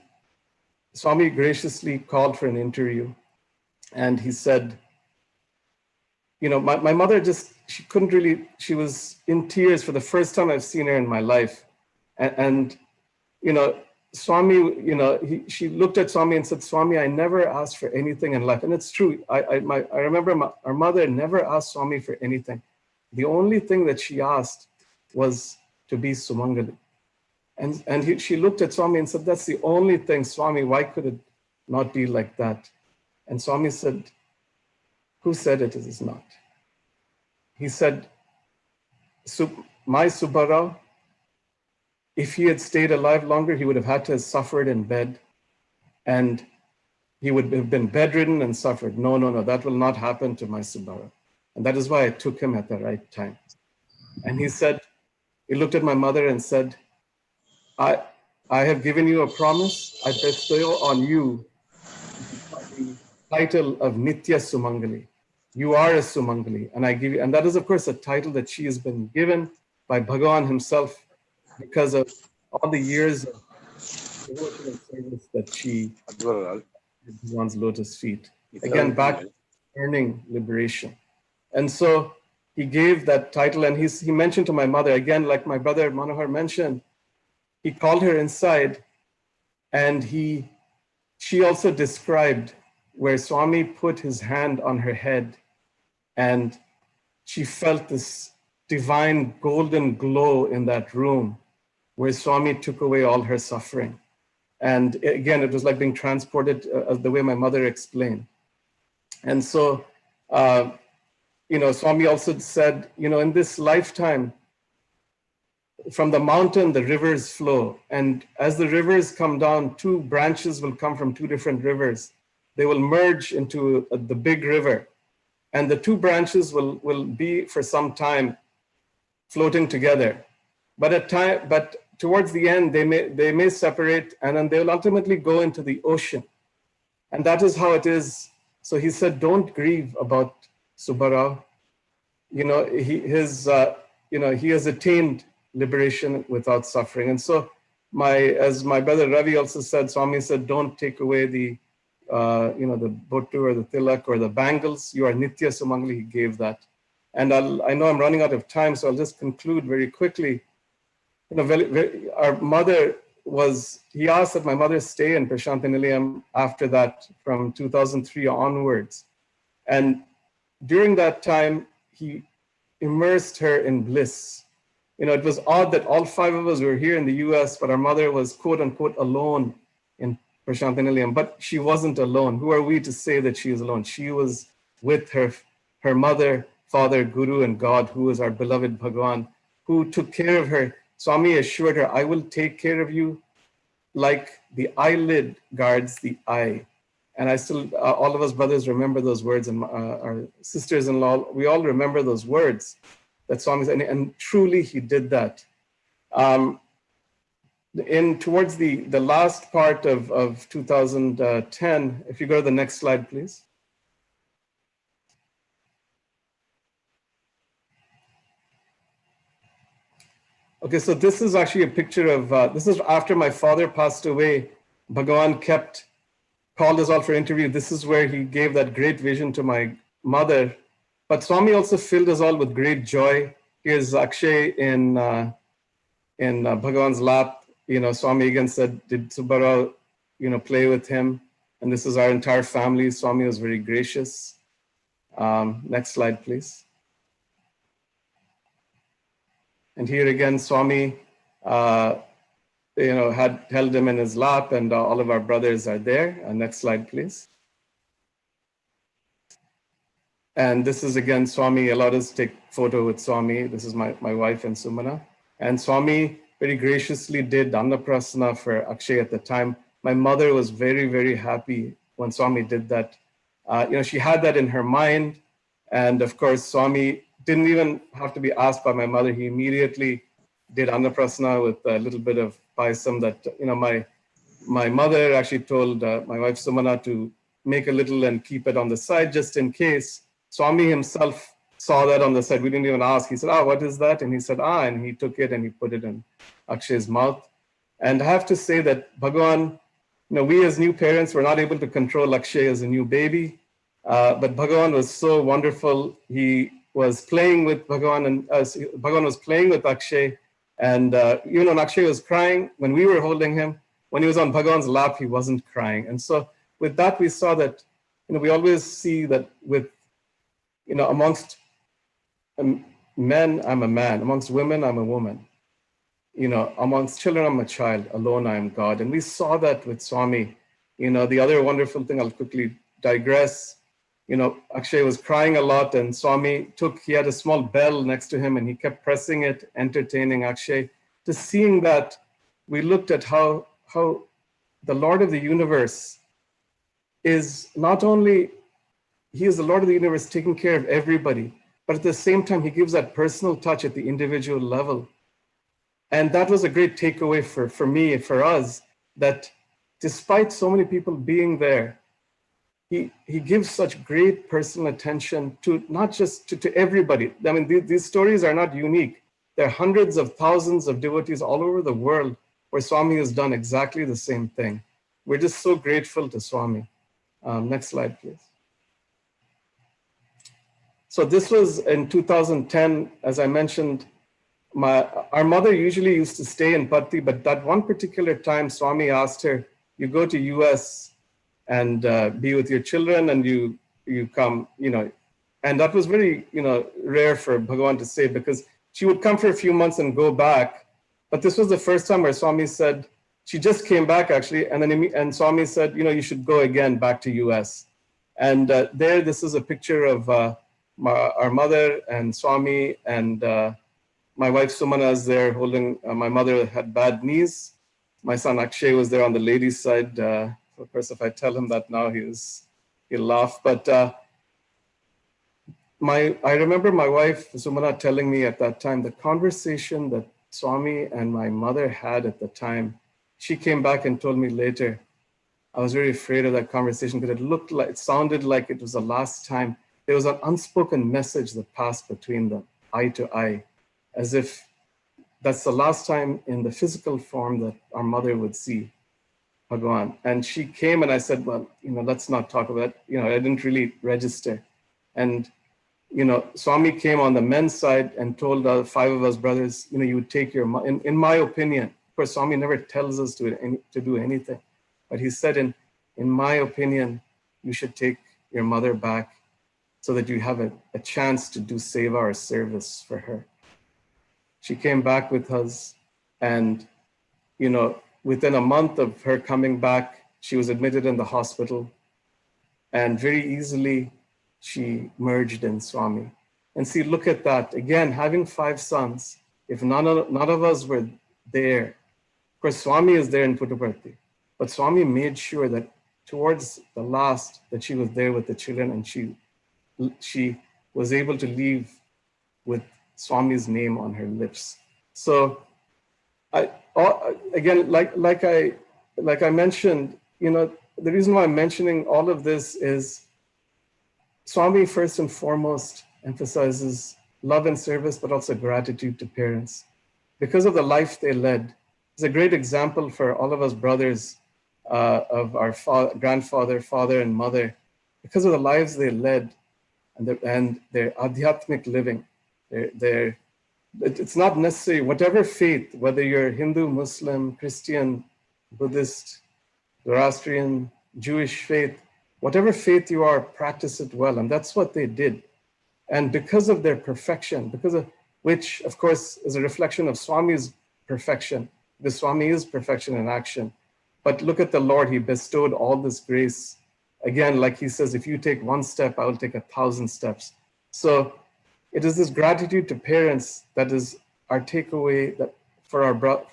Speaker 4: Swami graciously called for an interview. And he said, my mother she was in tears for the first time I've seen her in my life. And Swami, she looked at Swami and said, Swami, I never asked for anything in life. And it's true. I remember our mother never asked Swami for anything. The only thing that she asked was to be Sumangali. And she looked at Swami and said, that's the only thing, Swami, why could it not be like that? And Swami said, who said it is not? He said, my Subba Rao, if he had stayed alive longer, he would have had to have suffered in bed, and he would have been bedridden and suffered. No, no, no, that will not happen to my Subba Rao. And that is why I took him at the right time. And he said, he looked at my mother and said, I have given you a promise. I bestow on you the title of Nitya Sumangali. You are a Sumangali. And I give you, and that is of course a title that she has been given by Bhagavan himself because of all the years of devotional service that she did at Bhagavan's lotus feet. Again, back to earning liberation. And so he gave that title, and he mentioned to my mother, again, like my brother Manohar mentioned, he called her inside, and she also described where Swami put his hand on her head, and she felt this divine golden glow in that room where Swami took away all her suffering. And again, it was like being transported the way my mother explained. And so, Swami also said, in this lifetime, from the mountain, the rivers flow. And as the rivers come down, two branches will come from two different rivers. They will merge into the big river. And the two branches will be for some time floating together. But towards the end, they may separate, and then they will ultimately go into the ocean. And that is how it is. So he said, don't grieve about Subba Rao. He has attained liberation without suffering. And so as my brother Ravi also said, Swami said, don't take away the botu or the tilak or the bangles. You are Nitya Sumangali. He gave that. And I know I'm running out of time, so I'll just conclude very quickly. Our mother he asked that my mother stay in Prasanthi Nilayam after that from 2003 onwards. And during that time, he immersed her in bliss. It was odd that all five of us were here in the US, but our mother was quote unquote alone in Prasanthi Nilayam, but she wasn't alone. Who are we to say that she is alone? She was with her mother, father, guru, and God, who is our beloved Bhagavan, who took care of her. Swami assured her, I will take care of you like the eyelid guards the eye. And I still, all of us brothers remember those words, and our sisters-in-law, we all remember those words that Swami said, and truly he did that. Towards the last part of 2010, if you go to the next slide, please. Okay, so this is actually a picture of, this is after my father passed away. Bhagavan called us all for interview. This is where he gave that great vision to my mother. But Swami also filled us all with great joy. Here's Akshay in Bhagavan's lap. Swami again said, did Subba Rao, play with him? And this is our entire family. Swami was very gracious. Next slide, please. And here again, Swami, had held him in his lap, and all of our brothers are there. Next slide, please. And this is again, Swami allowed us to take photo with Swami. This is my wife and Sumana. And Swami very graciously did Annaprasana for Akshay at the time. My mother was very, very happy when Swami did that. She had that in her mind. And of course, Swami didn't even have to be asked by my mother. He immediately did Annaprasana with a little bit of payasam that, my mother actually told my wife Sumana to make a little and keep it on the side just in case. Swami himself saw that on the side. We didn't even ask. He said, what is that? And he said, and he took it and he put it in Akshay's mouth. And I have to say that Bhagavan, we as new parents were not able to control Akshay as a new baby, but Bhagavan was so wonderful. He was playing with Bhagavan, and Bhagavan was playing with Akshay. And even when Akshay was crying, when we were holding him, when he was on Bhagavan's lap, he wasn't crying. And so with that, we saw that, we always see that with, amongst men, I'm a man. Amongst women, I'm a woman. Amongst children, I'm a child. Alone, I am God. And we saw that with Swami. The other wonderful thing, I'll quickly digress. Akshay was crying a lot, and Swami he had a small bell next to him, and he kept pressing it, entertaining Akshay. To seeing that, we looked at how the Lord of the universe is not only, he is the Lord of the universe taking care of everybody, but at the same time, he gives that personal touch at the individual level. And that was a great takeaway for me, for us, that despite so many people being there, he gives such great personal attention to not just to everybody. I mean, these stories are not unique. There are hundreds of thousands of devotees all over the world where Swami has done exactly the same thing. We're just so grateful to Swami. Next slide, please. So this was in 2010, as I mentioned. Our mother usually used to stay in Patti, but that one particular time, Swami asked her, you go to US and be with your children, and you come, and that was very, rare for Bhagavan to say, because she would come for a few months and go back. But this was the first time where Swami said, she just came back actually, and Swami said, you should go again back to US. And this is a picture of our mother and Swami, and my wife Sumana is there holding, my mother had bad knees. My son Akshay was there on the ladies' side. Of course, if I tell him that now, he'll laugh. But I remember my wife Sumana telling me at that time, the conversation that Swami and my mother had at the time, she came back and told me later, I was very afraid of that conversation because it sounded like it was the last time. There was an unspoken message that passed between them, eye to eye, as if that's the last time in the physical form that our mother would see Bhagavan. And she came and I said, well, let's not talk about it. I didn't really register. And, Swami came on the men's side and told 5 of us brothers, you would take your, in my opinion, of course, Swami never tells us to do anything, but he said, in my opinion, you should take your mother back so that you have a chance to do seva or service for her. She came back with us, and, within a month of her coming back, she was admitted in the hospital, and very easily she merged in Swami. And see, look at that. Again, having 5 sons, if none of us were there, of course, Swami is there in Puttaparthi, but Swami made sure that towards the last that she was there with the children, and she was able to leave with Swami's name on her lips. So again, like I mentioned, the reason why I'm mentioning all of this is Swami first and foremost emphasizes love and service, but also gratitude to parents. Because of the life they led, it's a great example for all of us brothers of our grandfather, father, and mother. Because of the lives they led and their adhyatmic living, it's not necessary, whatever faith, whether you're Hindu, Muslim, Christian, Buddhist, Zoroastrian, Jewish faith, whatever faith you are, practice it well. And that's what they did. And because of their perfection, which of course is a reflection of Swami's perfection, because Swami is perfection in action. But look at the Lord, he bestowed all this grace. Again, like he says, if you take 1 step, I will take 1,000 steps. So it is this gratitude to parents that is our takeaway that for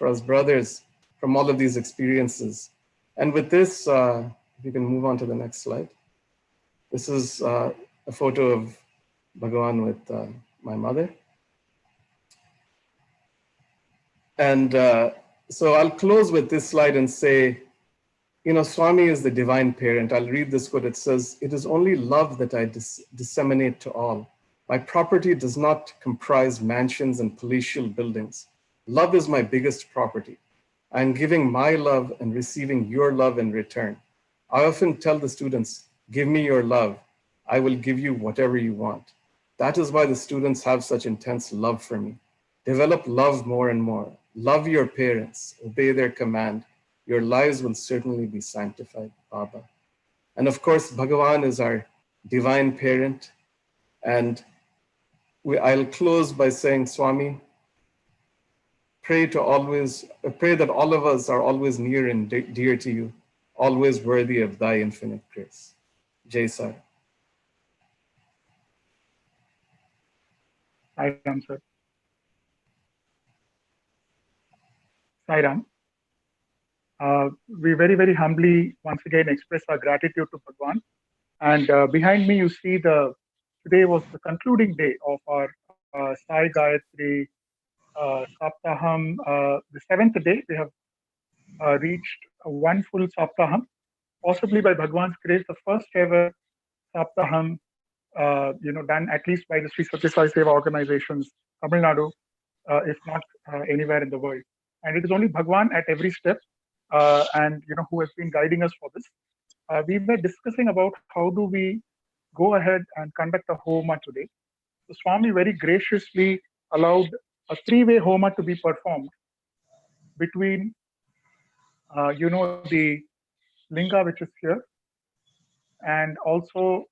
Speaker 4: us brothers from all of these experiences. And with this, if you can move on to the next slide. This is a photo of Bhagavan with my mother. And so I'll close with this slide and say, Swami is the divine parent. I'll read this quote. It says, "It is only love that I disseminate to all. My property does not comprise mansions and palatial buildings. Love is my biggest property. I am giving my love and receiving your love in return. I often tell the students, give me your love. I will give you whatever you want. That is why the students have such intense love for me. Develop love more and more. Love your parents. Obey their command. Your lives will certainly be sanctified, Baba." And of course, Bhagavan is our divine parent. And I'll close by saying, Swami, pray that all of us are always near and dear to you, always worthy of thy infinite grace. Jai Sai.
Speaker 2: Sai Ram, sir. Sai Ram. We very humbly once again express our gratitude to Bhagwan. And behind me, you see today was the concluding day of our Sai Gayathree Saptaham, the seventh day. We have reached one full Saptaham, possibly by Bhagwan's grace, the first ever Saptaham, done at least by the Sri Satya Sai Seva organizations, Tamil Nadu, if not anywhere in the world. And it is only Bhagwan at every step, and who has been guiding us for this. We were discussing about how do we go ahead and conduct a Homa today. So Swami very graciously allowed a three-way Homa to be performed between, the linga which is here, and also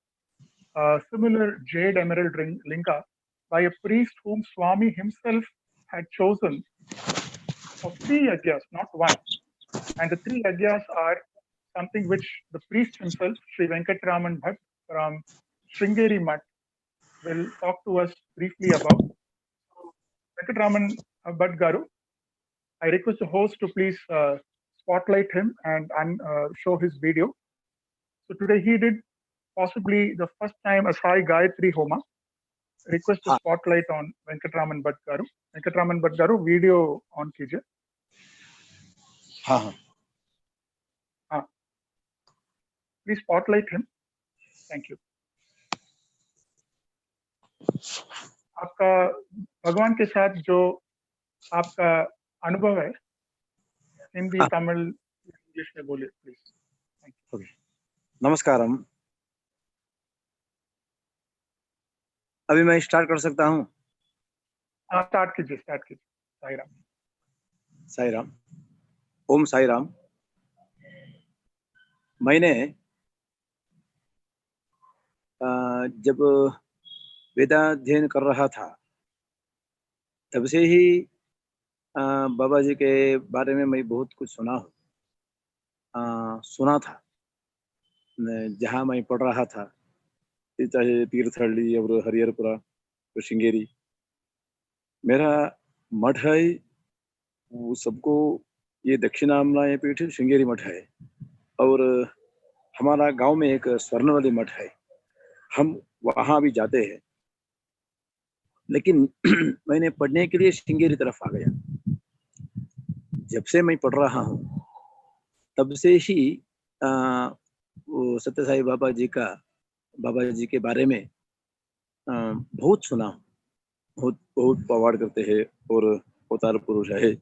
Speaker 2: a similar jade emerald linga by a priest whom Swami himself had chosen for 3 yagyas, not one. And the 3 yagyas are something which the priest himself, Sri Venkatraman Bhatt from Sringeri Mutt, will talk to us briefly about. Venkatraman Bhatt Garu, I request the host to please spotlight him and show his video. So today he did possibly the first time a Sai Gayathree Homa. Request to spotlight on Venkatraman Bhatt Garu. Venkatraman Bhatt Garu, video on कीजिए.
Speaker 5: हाँ.
Speaker 2: Please spotlight him. Thank you. आपका भगवान के साथ जो आपका अनुभव है, हिंदी, तमिल, इंग्लिश में बोलिए प्लीज.
Speaker 5: ओके. नमस्कारम. अभी मैं स्टार्ट कर सकता हूँ?
Speaker 2: स्टार्ट कीजिए. साई राम.
Speaker 5: साई राम. ओम साई राम. मैंने जब वेदाध्ययन कर रहा था तब से ही बाबा जी के बारे में मैं बहुत कुछ सुना था. जहाँ मैं पढ़ रहा था, चाहे तीर्थहल्ली और हरिहरपुरा और श्रृंगेरी, मेरा मठ है, वो सबको ये दक्षिणामलाय पीठ श्रृंगेरी मठ है. और हमारा गांव में एक स्वर्णवली मठ है, हम वहाँ भी जाते हैं. लेकिन मैंने पढ़ने के लिए श्रृंगेरी तरफ आ गया. जब से मैं पढ़ रहा हूँ तब से ही वो सत्य साई बाबा जी के बारे में बहुत सुना हूँ. बहुत पवाड़ करते हैं और अवतार पुरुष है,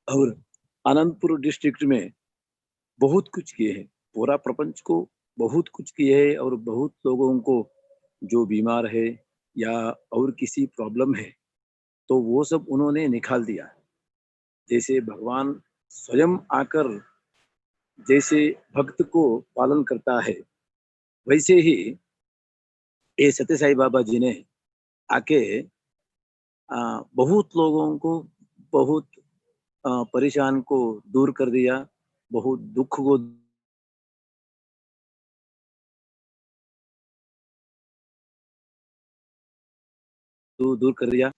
Speaker 5: और आनंदपुर डिस्ट्रिक्ट में बहुत कुछ किए हैं. पूरा प्रपंच को बहुत कुछ किए हैं, और बहुत लोगों को जो बीमार है या और किसी प्रॉब्लम है तो वो सब उन्होंने निकाल दिया. जैसे भगवान स्वयं आकर जैसे भक्त को पालन करता है, वैसे ही ये सत्य साई बाबा जी ने आके बहुत लोगों को, बहुत परेशान को दूर कर दिया, बहुत दुख को दूर कर दिया.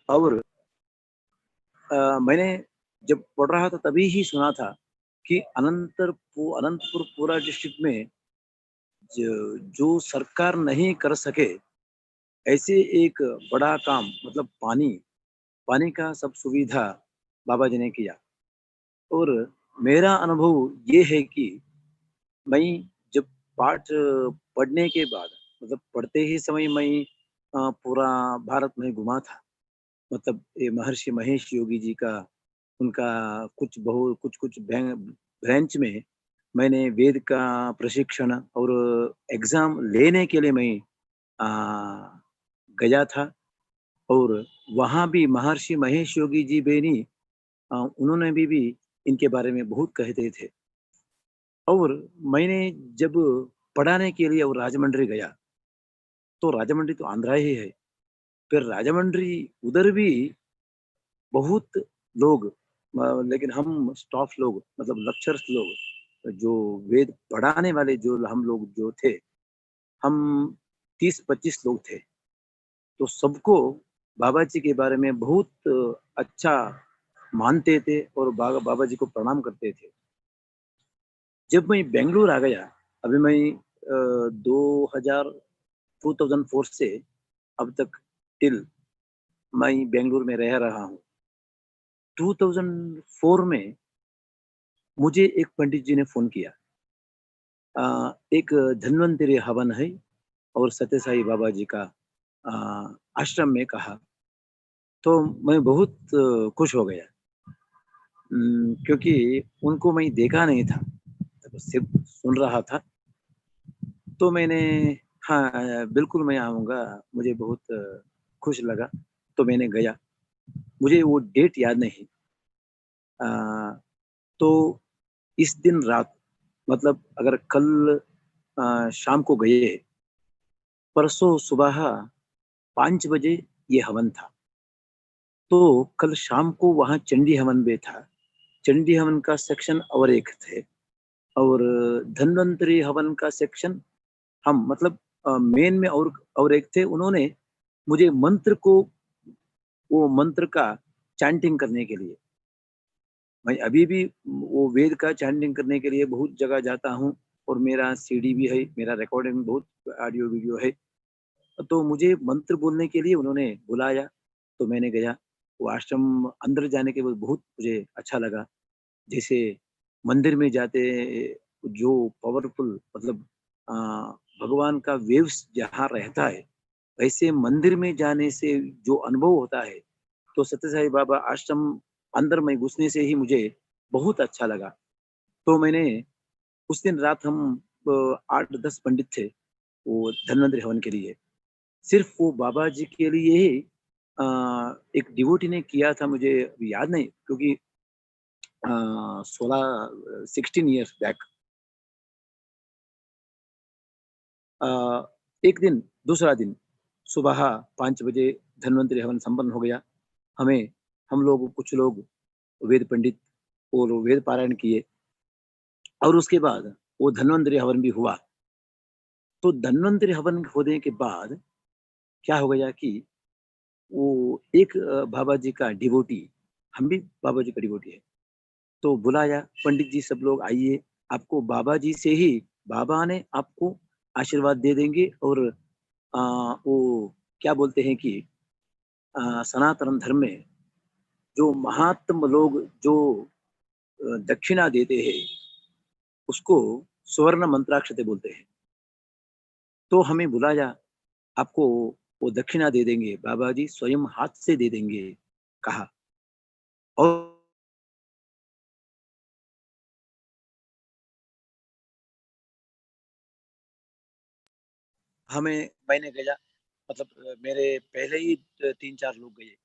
Speaker 5: और मैंने जब पढ़ रहा था तभी ही सुना था कि अनंतपुर पूरा डिस्ट्रिक्ट में जो सरकार नहीं कर सके ऐसे एक बड़ा काम, मतलब पानी का सब सुविधा बाबा जी ने किया. और मेरा अनुभव ये है कि मैं जब पाठ पढ़ने के बाद, मतलब पढ़ते ही समय मैं पूरा भारत में घुमा था. मतलब ये महर्षि महेश योगी जी का, उनका कुछ ब्रांच में मैंने वेद का प्रशिक्षण और एग्जाम लेने के लिए मैं गया था. और वहाँ भी महर्षि महेश योगी जी बेनी, उन्होंने भी इनके बारे में बहुत कहते थे. और मैंने जब पढ़ाने के लिए और राजमंड्री गया, तो राजमंड्री तो आंध्रा ही है, फिर राजमंड्री उधर भी बहुत लोग, लेकिन हम स्टाफ लोग, मतलब लेक्चरर्स लोग, जो वेद पढ़ाने वाले जो हम लोग जो थे, हम 30-25 लोग थे. तो सबको बाबा जी के बारे में बहुत अच्छा मानते थे और बाबा जी को प्रणाम करते थे। जब मैं बेंगलुरु आ गया, अभी मैं 2004 से अब तक टिल मैं बेंगलुरु में रह रहा हूँ। 2004 में मुझे एक पंडित जी ने फोन किया, एक धन्वंतरी हवन है और सत्य साई बाबा जी का आश्रम में कहा। तो मैं बहुत खुश हो गया, क्योंकि उनको मैं देखा नहीं था, सिर्फ सुन रहा था। तो मैंने, हाँ बिल्कुल मैं आऊँगा, मुझे बहुत खुश लगा। तो मैंने गया, मुझे वो डेट याद नहीं। तो इस दिन रात, मतलब अगर कल शाम को गए, परसों सुबह 5 बजे ये हवन था। तो कल शाम को वहाँ चंडी हवन भी था। चंडी हवन का सेक्शन और एक थे, और धन्वंतरी हवन का सेक्शन हम, मतलब मेन में और एक थे। उन्होंने मुझे मंत्र को, वो मंत्र का चैंटिंग करने के लिए, मैं अभी भी वो वेद का चैंटिंग करने के लिए बहुत जगह जाता हूँ, और मेरा सीडी भी है, मेरा रिकॉर्डिंग बहुत ऑडियो वीडियो है। तो मुझे मंत्र बोलने के लिए उन्होंने बुलाया, तो मैंने गया। वो आश्रम अंदर जाने के बाद बहुत मुझे अच्छा लगा। जैसे मंदिर में जाते जो पावरफुल, मतलब भगवान का वेव्स जहाँ रहता है, वैसे मंदिर में जाने से जो अनुभव होता है, तो सत्य साई बाबा आश्रम अंदर में घुसने से ही मुझे बहुत अच्छा लगा। तो मैंने उस दिन रात, हम 8-10 पंडित थे वो धन्वंतरी हवन के लिए, सिर्फ वो बाबा जी के लिए ही एक डिवोटी ने किया था, मुझे अभी याद नहीं, क्योंकि 16 ईयर्स बैक। एक दिन, दूसरा दिन सुबह 5 बजे धन्वंतरी हवन संपन्न हो गया। हम लोग, कुछ लोग वेद पंडित और वेद पारायण किए, और उसके बाद वो धन्वंतरी हवन भी हुआ। तो धन्वंतरी हवन होने के बाद क्या हो गया कि वो एक बाबा जी का डिवोटी, हम भी बाबा जी का डिवोटी है, तो बुलाया, पंडित जी सब लोग आइए, आपको बाबा जी से ही, बाबा ने आपको आशीर्वाद दे देंगे। और वो क्या बोलते हैं कि सनातन धर्म में जो महात्म लोग जो दक्षिणा देते हैं, उसको स्वर्ण मंत्राक्षते बोलते हैं। तो हमें बुलाया, आपको वो दक्षिणा दे देंगे, बाबा जी स्वयं हाथ से दे देंगे, कहा। और मैंने गया, मतलब मेरे पहले ही 3-4 लोग गए,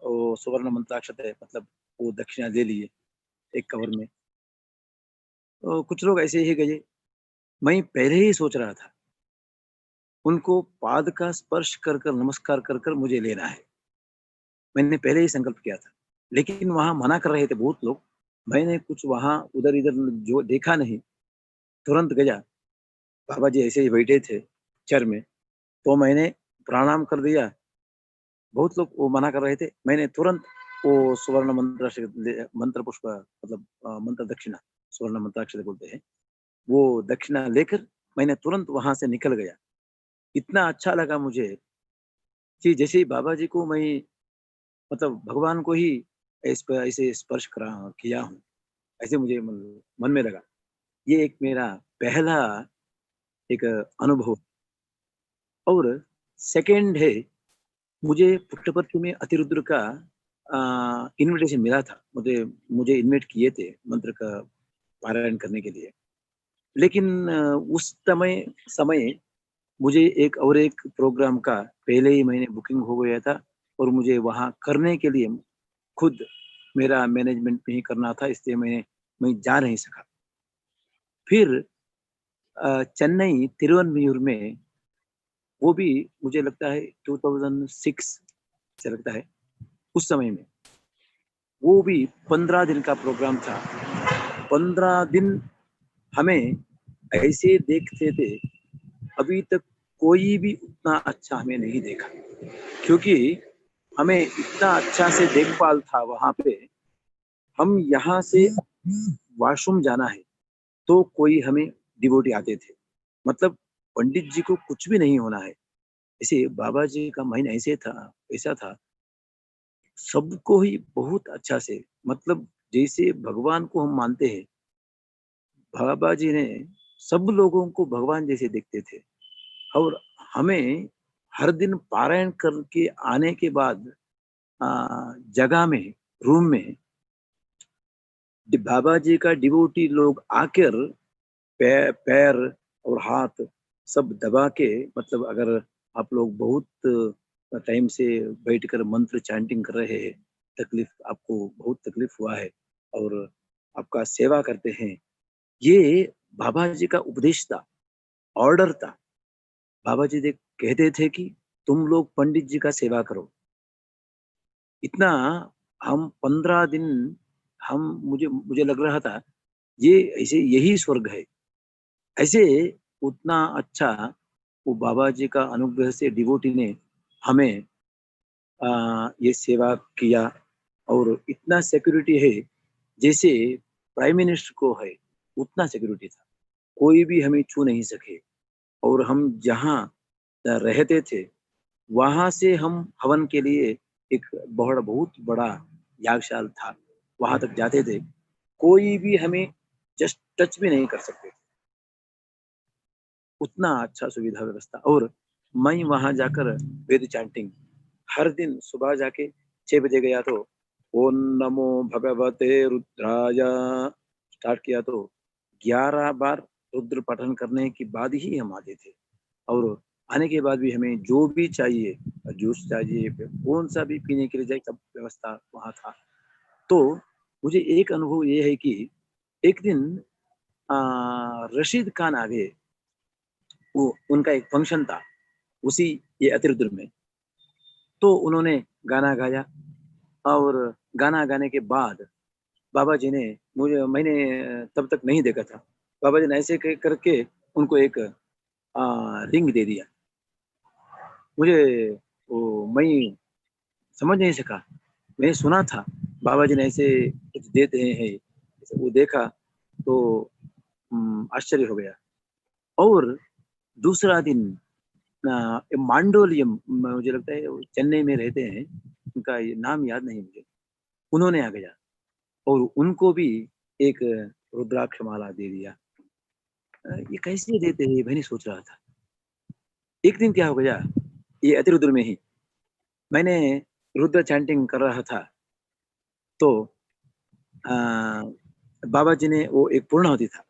Speaker 5: वो सुवर्ण मंत्राक्षते, मतलब वो दक्षिणा ले लिए एक कवर में। तो कुछ लोग ऐसे ही गए। मैं पहले ही सोच रहा था, उनको पाद का स्पर्श कर कर, नमस्कार कर कर मुझे लेना है। मैंने पहले ही संकल्प किया था, लेकिन वहां मना कर रहे थे बहुत लोग। मैंने कुछ वहां उधर इधर जो देखा नहीं, तुरंत गया। बाबा जी ऐसे ही बैठे थे चेयर में, तो मैंने प्रणाम कर दिया। बहुत लोग वो मना कर रहे थे, मैंने तुरंत वो सुवर्ण मंत्र पुष्प, मतलब मंत्र दक्षिणा, सुवर्ण मंत्राक्षर बोलते हैं, वो दक्षिणा लेकर मैंने तुरंत वहां से निकल गया। इतना अच्छा लगा मुझे कि जैसे ही बाबा जी को मैं, मतलब भगवान को ही ऐसे स्पर्श करा किया हूँ, ऐसे मुझे मन में लगा। ये एक मेरा पहला एक अनुभव। और सेकंड है, मुझे पुट्टपर्ति में अतिरुद्र का इनविटेशन मिला था। मुझे इनवाइट किए थे मंत्र का पारायण करने के लिए, लेकिन उस समय मुझे एक प्रोग्राम का पहले ही महीने बुकिंग हो गया था, और मुझे वहाँ करने के लिए खुद मेरा मैनेजमेंट में ही करना था, इसलिए मैं जा नहीं सका। फिर चेन्नई तिरुवनंतपुरम में, वो भी मुझे लगता है 2006 से लगता है, उस समय में वो भी 15 दिन का प्रोग्राम था। 15 दिन हमें ऐसे देखते थे, अभी तक कोई भी उतना अच्छा हमें नहीं देखा, क्योंकि हमें इतना अच्छा से देखभाल था वहां पे हम यहाँ से वॉशरूम जाना है तो कोई हमें डिवोटी आते थे, मतलब पंडित जी को कुछ भी नहीं होना है। ऐसे बाबा जी का मायने ऐसा था, सबको ही बहुत अच्छा से, मतलब जैसे भगवान को हम मानते हैं, बाबा जी ने सब लोगों को भगवान जैसे देखते थे। और हमें हर दिन पारायण करके आने के बाद जगह में, रूम में बाबा जी का डिवोटी लोग आकर पैर और हाथ सब दबा के, मतलब अगर आप लोग बहुत टाइम से बैठकर मंत्र चैंटिंग कर रहे हैं, तकलीफ आपको बहुत तकलीफ हुआ है और आपका सेवा करते हैं, ये बाबा जी का उपदेश था, ऑर्डर था। बाबा जी कहते थे कि तुम लोग पंडित जी का सेवा करो। इतना हम 15 दिन हम मुझे लग रहा था ये ऐसे यही स्वर्ग है। ऐसे उतना अच्छा वो बाबा जी का अनुग्रह से डिवोटी ने हमें ये सेवा किया। और इतना सिक्योरिटी है, जैसे प्राइम मिनिस्टर को है उतना सिक्योरिटी था, कोई भी हमें छू नहीं सके। और हम जहाँ रहते थे वहां से हम हवन के लिए एक बहुत बड़ा यागशाल था, वहां तक जाते थे, कोई भी हमें जस्ट टच भी नहीं कर सकते थे, उतना अच्छा सुविधा व्यवस्था। और मैं वहां जाकर वेद चैंटिंग हर दिन सुबह जाके 6 बजे गया तो ओम नमो भगवते रुद्राय स्टार्ट किया तो 11 बार रुद्र पठन करने के बाद ही हम आते थे। और आने के बाद भी हमें जो भी चाहिए, जूस चाहिए, कौन सा भी पीने के लिए जाए, सब व्यवस्था वहाँ था। तो मुझे एक अनुभव ये है कि एक दिन रशीद खान आ गए, वो उनका एक फंक्शन था उसी ये अतिरुद्र में, तो उन्होंने गाना गाया। और गाना गाने के बाद बाबा जी ने मैंने तब तक नहीं देखा था, बाबा जी ने ऐसे करके उनको एक रिंग दे दिया। मुझे मैं समझ नहीं सका, मैंने सुना था बाबा जी ने ऐसे कुछ देते हैं, वो देखा तो आश्चर्य हो गया। और दूसरा दिन मांडोलियम, मुझे लगता है वो चेन्नई में रहते हैं, उनका ये नाम याद नहीं मुझे, उन्होंने आ गया और उनको भी एक रुद्राक्ष माला दे दिया। ये कैसे देते हैं मैंने सोच रहा था। एक दिन क्या हो गया, ये अतिरुद्र में ही मैंने रुद्र चैंटिंग कर रहा था, तो बाबा जी ने वो एक पूर्णाहुति था,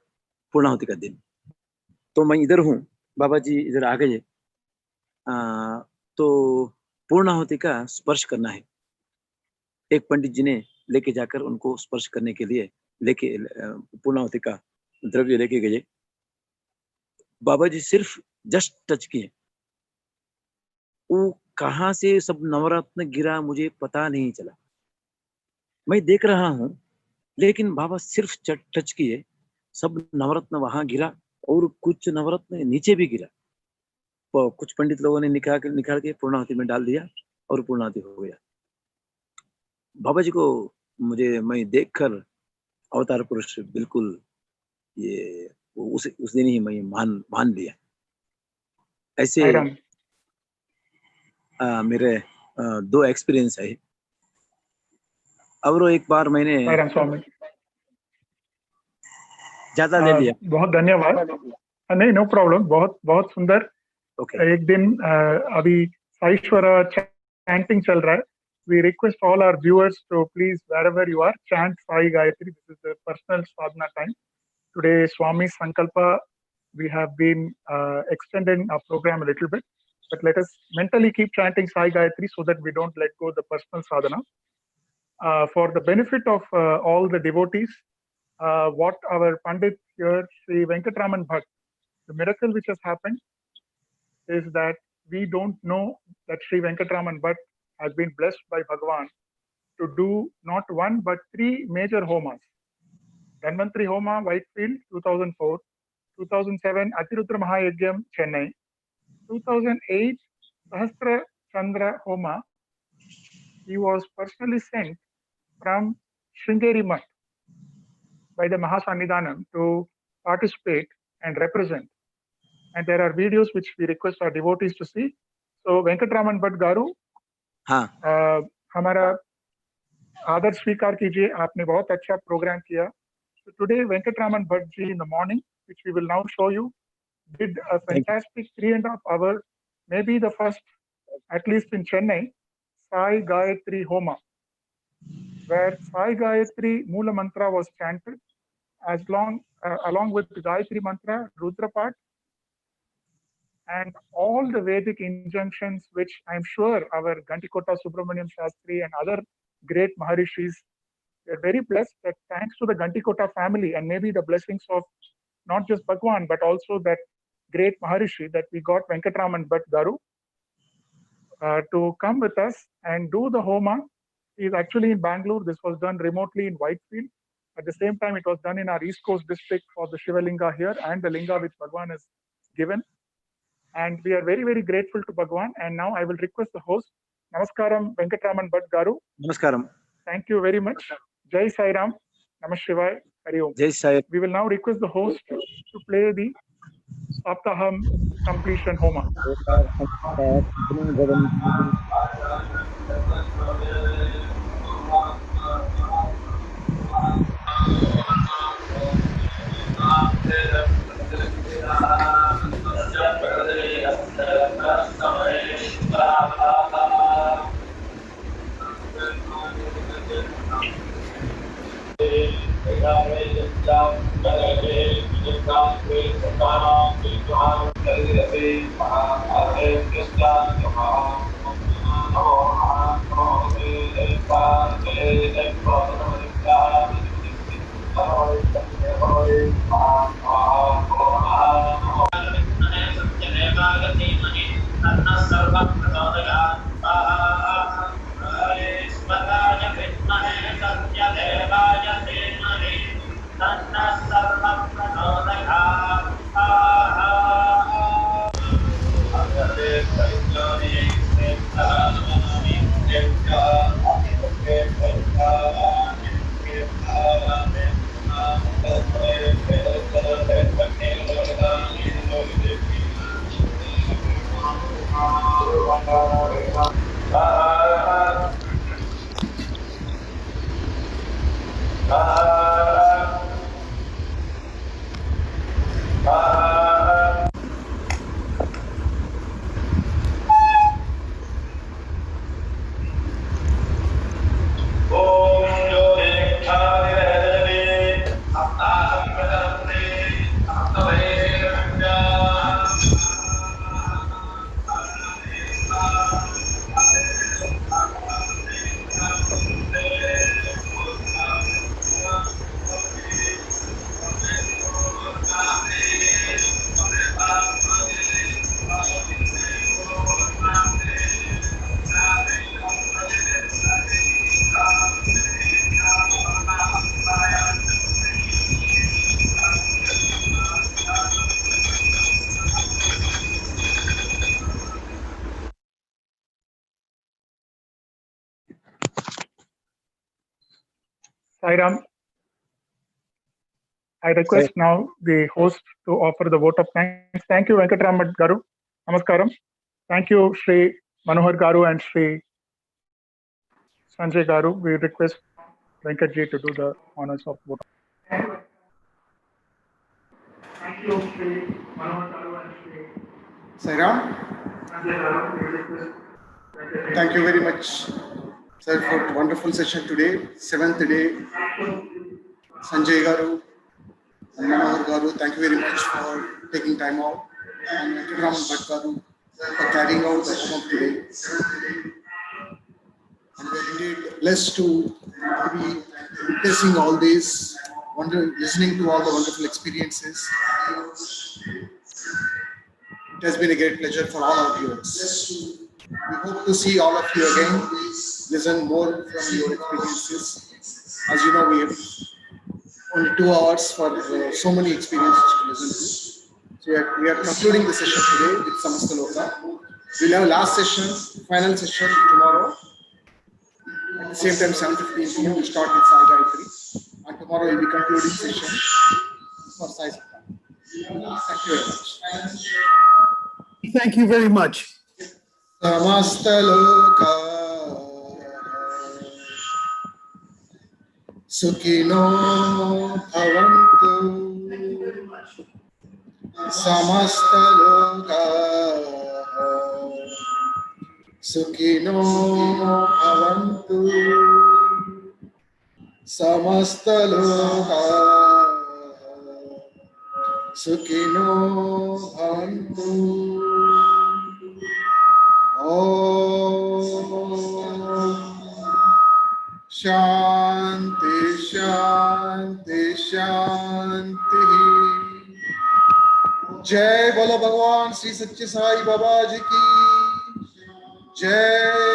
Speaker 5: पूर्णाहुति का दिन, तो मैं इधर हूँ, बाबा जी इधर आ गए। तो पूर्णाहुति का स्पर्श करना है, एक पंडित जी ने लेके जाकर उनको स्पर्श करने के लिए लेके पूर्णाहुति का द्रव्य लेके गए। बाबा जी सिर्फ जस्ट टच किए, वो कहाँ से सब नवरत्न गिरा मुझे पता नहीं चला। मैं देख रहा हूँ लेकिन बाबा सिर्फ टच किए, सब नवरत्न वहां गिरा और कुछ नवरत्न नीचे भी गिरा। तो कुछ पंडित लोगों ने निकाल के पूर्णाहुति में डाल दिया और पूर्णाहुति हो गया। बाबा जी को मैं देखकर अवतार पुरुष बिल्कुल, ये उस दिन ही मैं मान लिया। ऐसे
Speaker 2: साईराम।
Speaker 5: मेरे 2 एक्सपीरियंस है। और एक बार मैंने
Speaker 2: साईराम स्वामी।
Speaker 5: ज्यादा ले लिया।
Speaker 2: बहुत धन्यवाद। नहीं, नो प्रॉब्लम, बहुत बहुत सुंदर।
Speaker 5: ओके।
Speaker 2: एक दिन अभी साईश्वरा चैंटिंग चल रहा है। We request all our viewers to please, wherever you are, chant Sai Gayatri. This is the personal sadhana time. Today, Swami's Sankalpa, we have been extending our program a little bit, but let us mentally keep chanting Sai Gayatri so that we don't let go the personal sadhana. For the benefit of all the devotees, what our Pandit here, Sri Venkatraman Bhatt, the miracle which has happened is that we don't know that Sri Venkatraman Bhatt has been blessed by Bhagavan to do not one but 3 major homas. Dhanvantri Homa, Whitefield, 2004, 2007, Atirudra Mahayajnam, Chennai, 2008, Sahasra Chandra Homa. He was personally sent from Sringeri Mutt by the Mahasannidhanam to participate and represent. And there are videos which we request our devotees to see. So Venkatraman Bhatt Garu, हमारा आदर स्वीकार कीजिए, आपने बहुत अच्छा programme किया. So today Venkatraman Bhatt ji in the morning, which we will now show you, did a fantastic 3.5 hour, maybe the first, at least in Chennai, Sai Gayathree Homa, where Sai Gayathree Mula Mantra was chanted along with the Gayatri Mantra, Rudra Path, and all the Vedic injunctions, which I'm sure our Ghandikota Subrahmanya Sastry and other great Maharishis, they're very blessed that thanks to the Ghandikota family and maybe the blessings of not just Bhagwan, but also that great Maharishi that we got Venkatraman Bhatt Garu to come with us and do the Homa. He is actually in Bangalore. This was done remotely in Whitefield. At the same time, it was done in our East Coast district for the Shiva Linga here and the Linga which Bhagwan has given. And we are very, very grateful to Bhagwan. And now I will request the host, Namaskaram Venkatraman Bhatt Garu.
Speaker 5: Namaskaram.
Speaker 2: Thank you very much. Jai Sai Ram. Namah Shivaya. Hari Om.
Speaker 5: Jai Sai.
Speaker 2: We will now request the host to play the Saptaham completion Homa. Sai Ram. I request now the host to offer the vote of thanks. Thank you, Venkatraman Garu. Namaskaram. Thank you, Shri Manohar Garu and Shri Sanjay Garu. We request Venkatji to do the honors of vote. Thank you, Shri Manohar Garu and Shri
Speaker 6: Sai Ram.
Speaker 2: Sanjay Garu. We request Venkatji.
Speaker 6: Thank you very much, sir, for wonderful session today. 7th day. Sanjay Garu and Manohar Garu, thank you very much for taking time out. And Venkatraman Bhatt Garu for carrying out the home of today. And we are indeed blessed to be witnessing all these, listening to all the wonderful experiences. It has been a great pleasure for all our viewers. We hope to see all of you again, listen more from your experiences. As you know, we have only 2 hours for so many experiences to listen to. So we are concluding the session today with Samasta Loka. We'll have last session, final session tomorrow. At the same time, 7:15 p.m. we start with Sai Gayathree. And tomorrow we'll be concluding session for Sai Center. Thank you very much.
Speaker 2: Thank you very much.
Speaker 6: Samastaloka Sukhino Bhavantu. Samastaloka Sukhino Bhavantu. Samastaloka Sukhino Bhavantu. Om Shanti Shanti Shanti. Jai Bolo Bhagavan Sri Satya Sai Baba Ji ki Jai.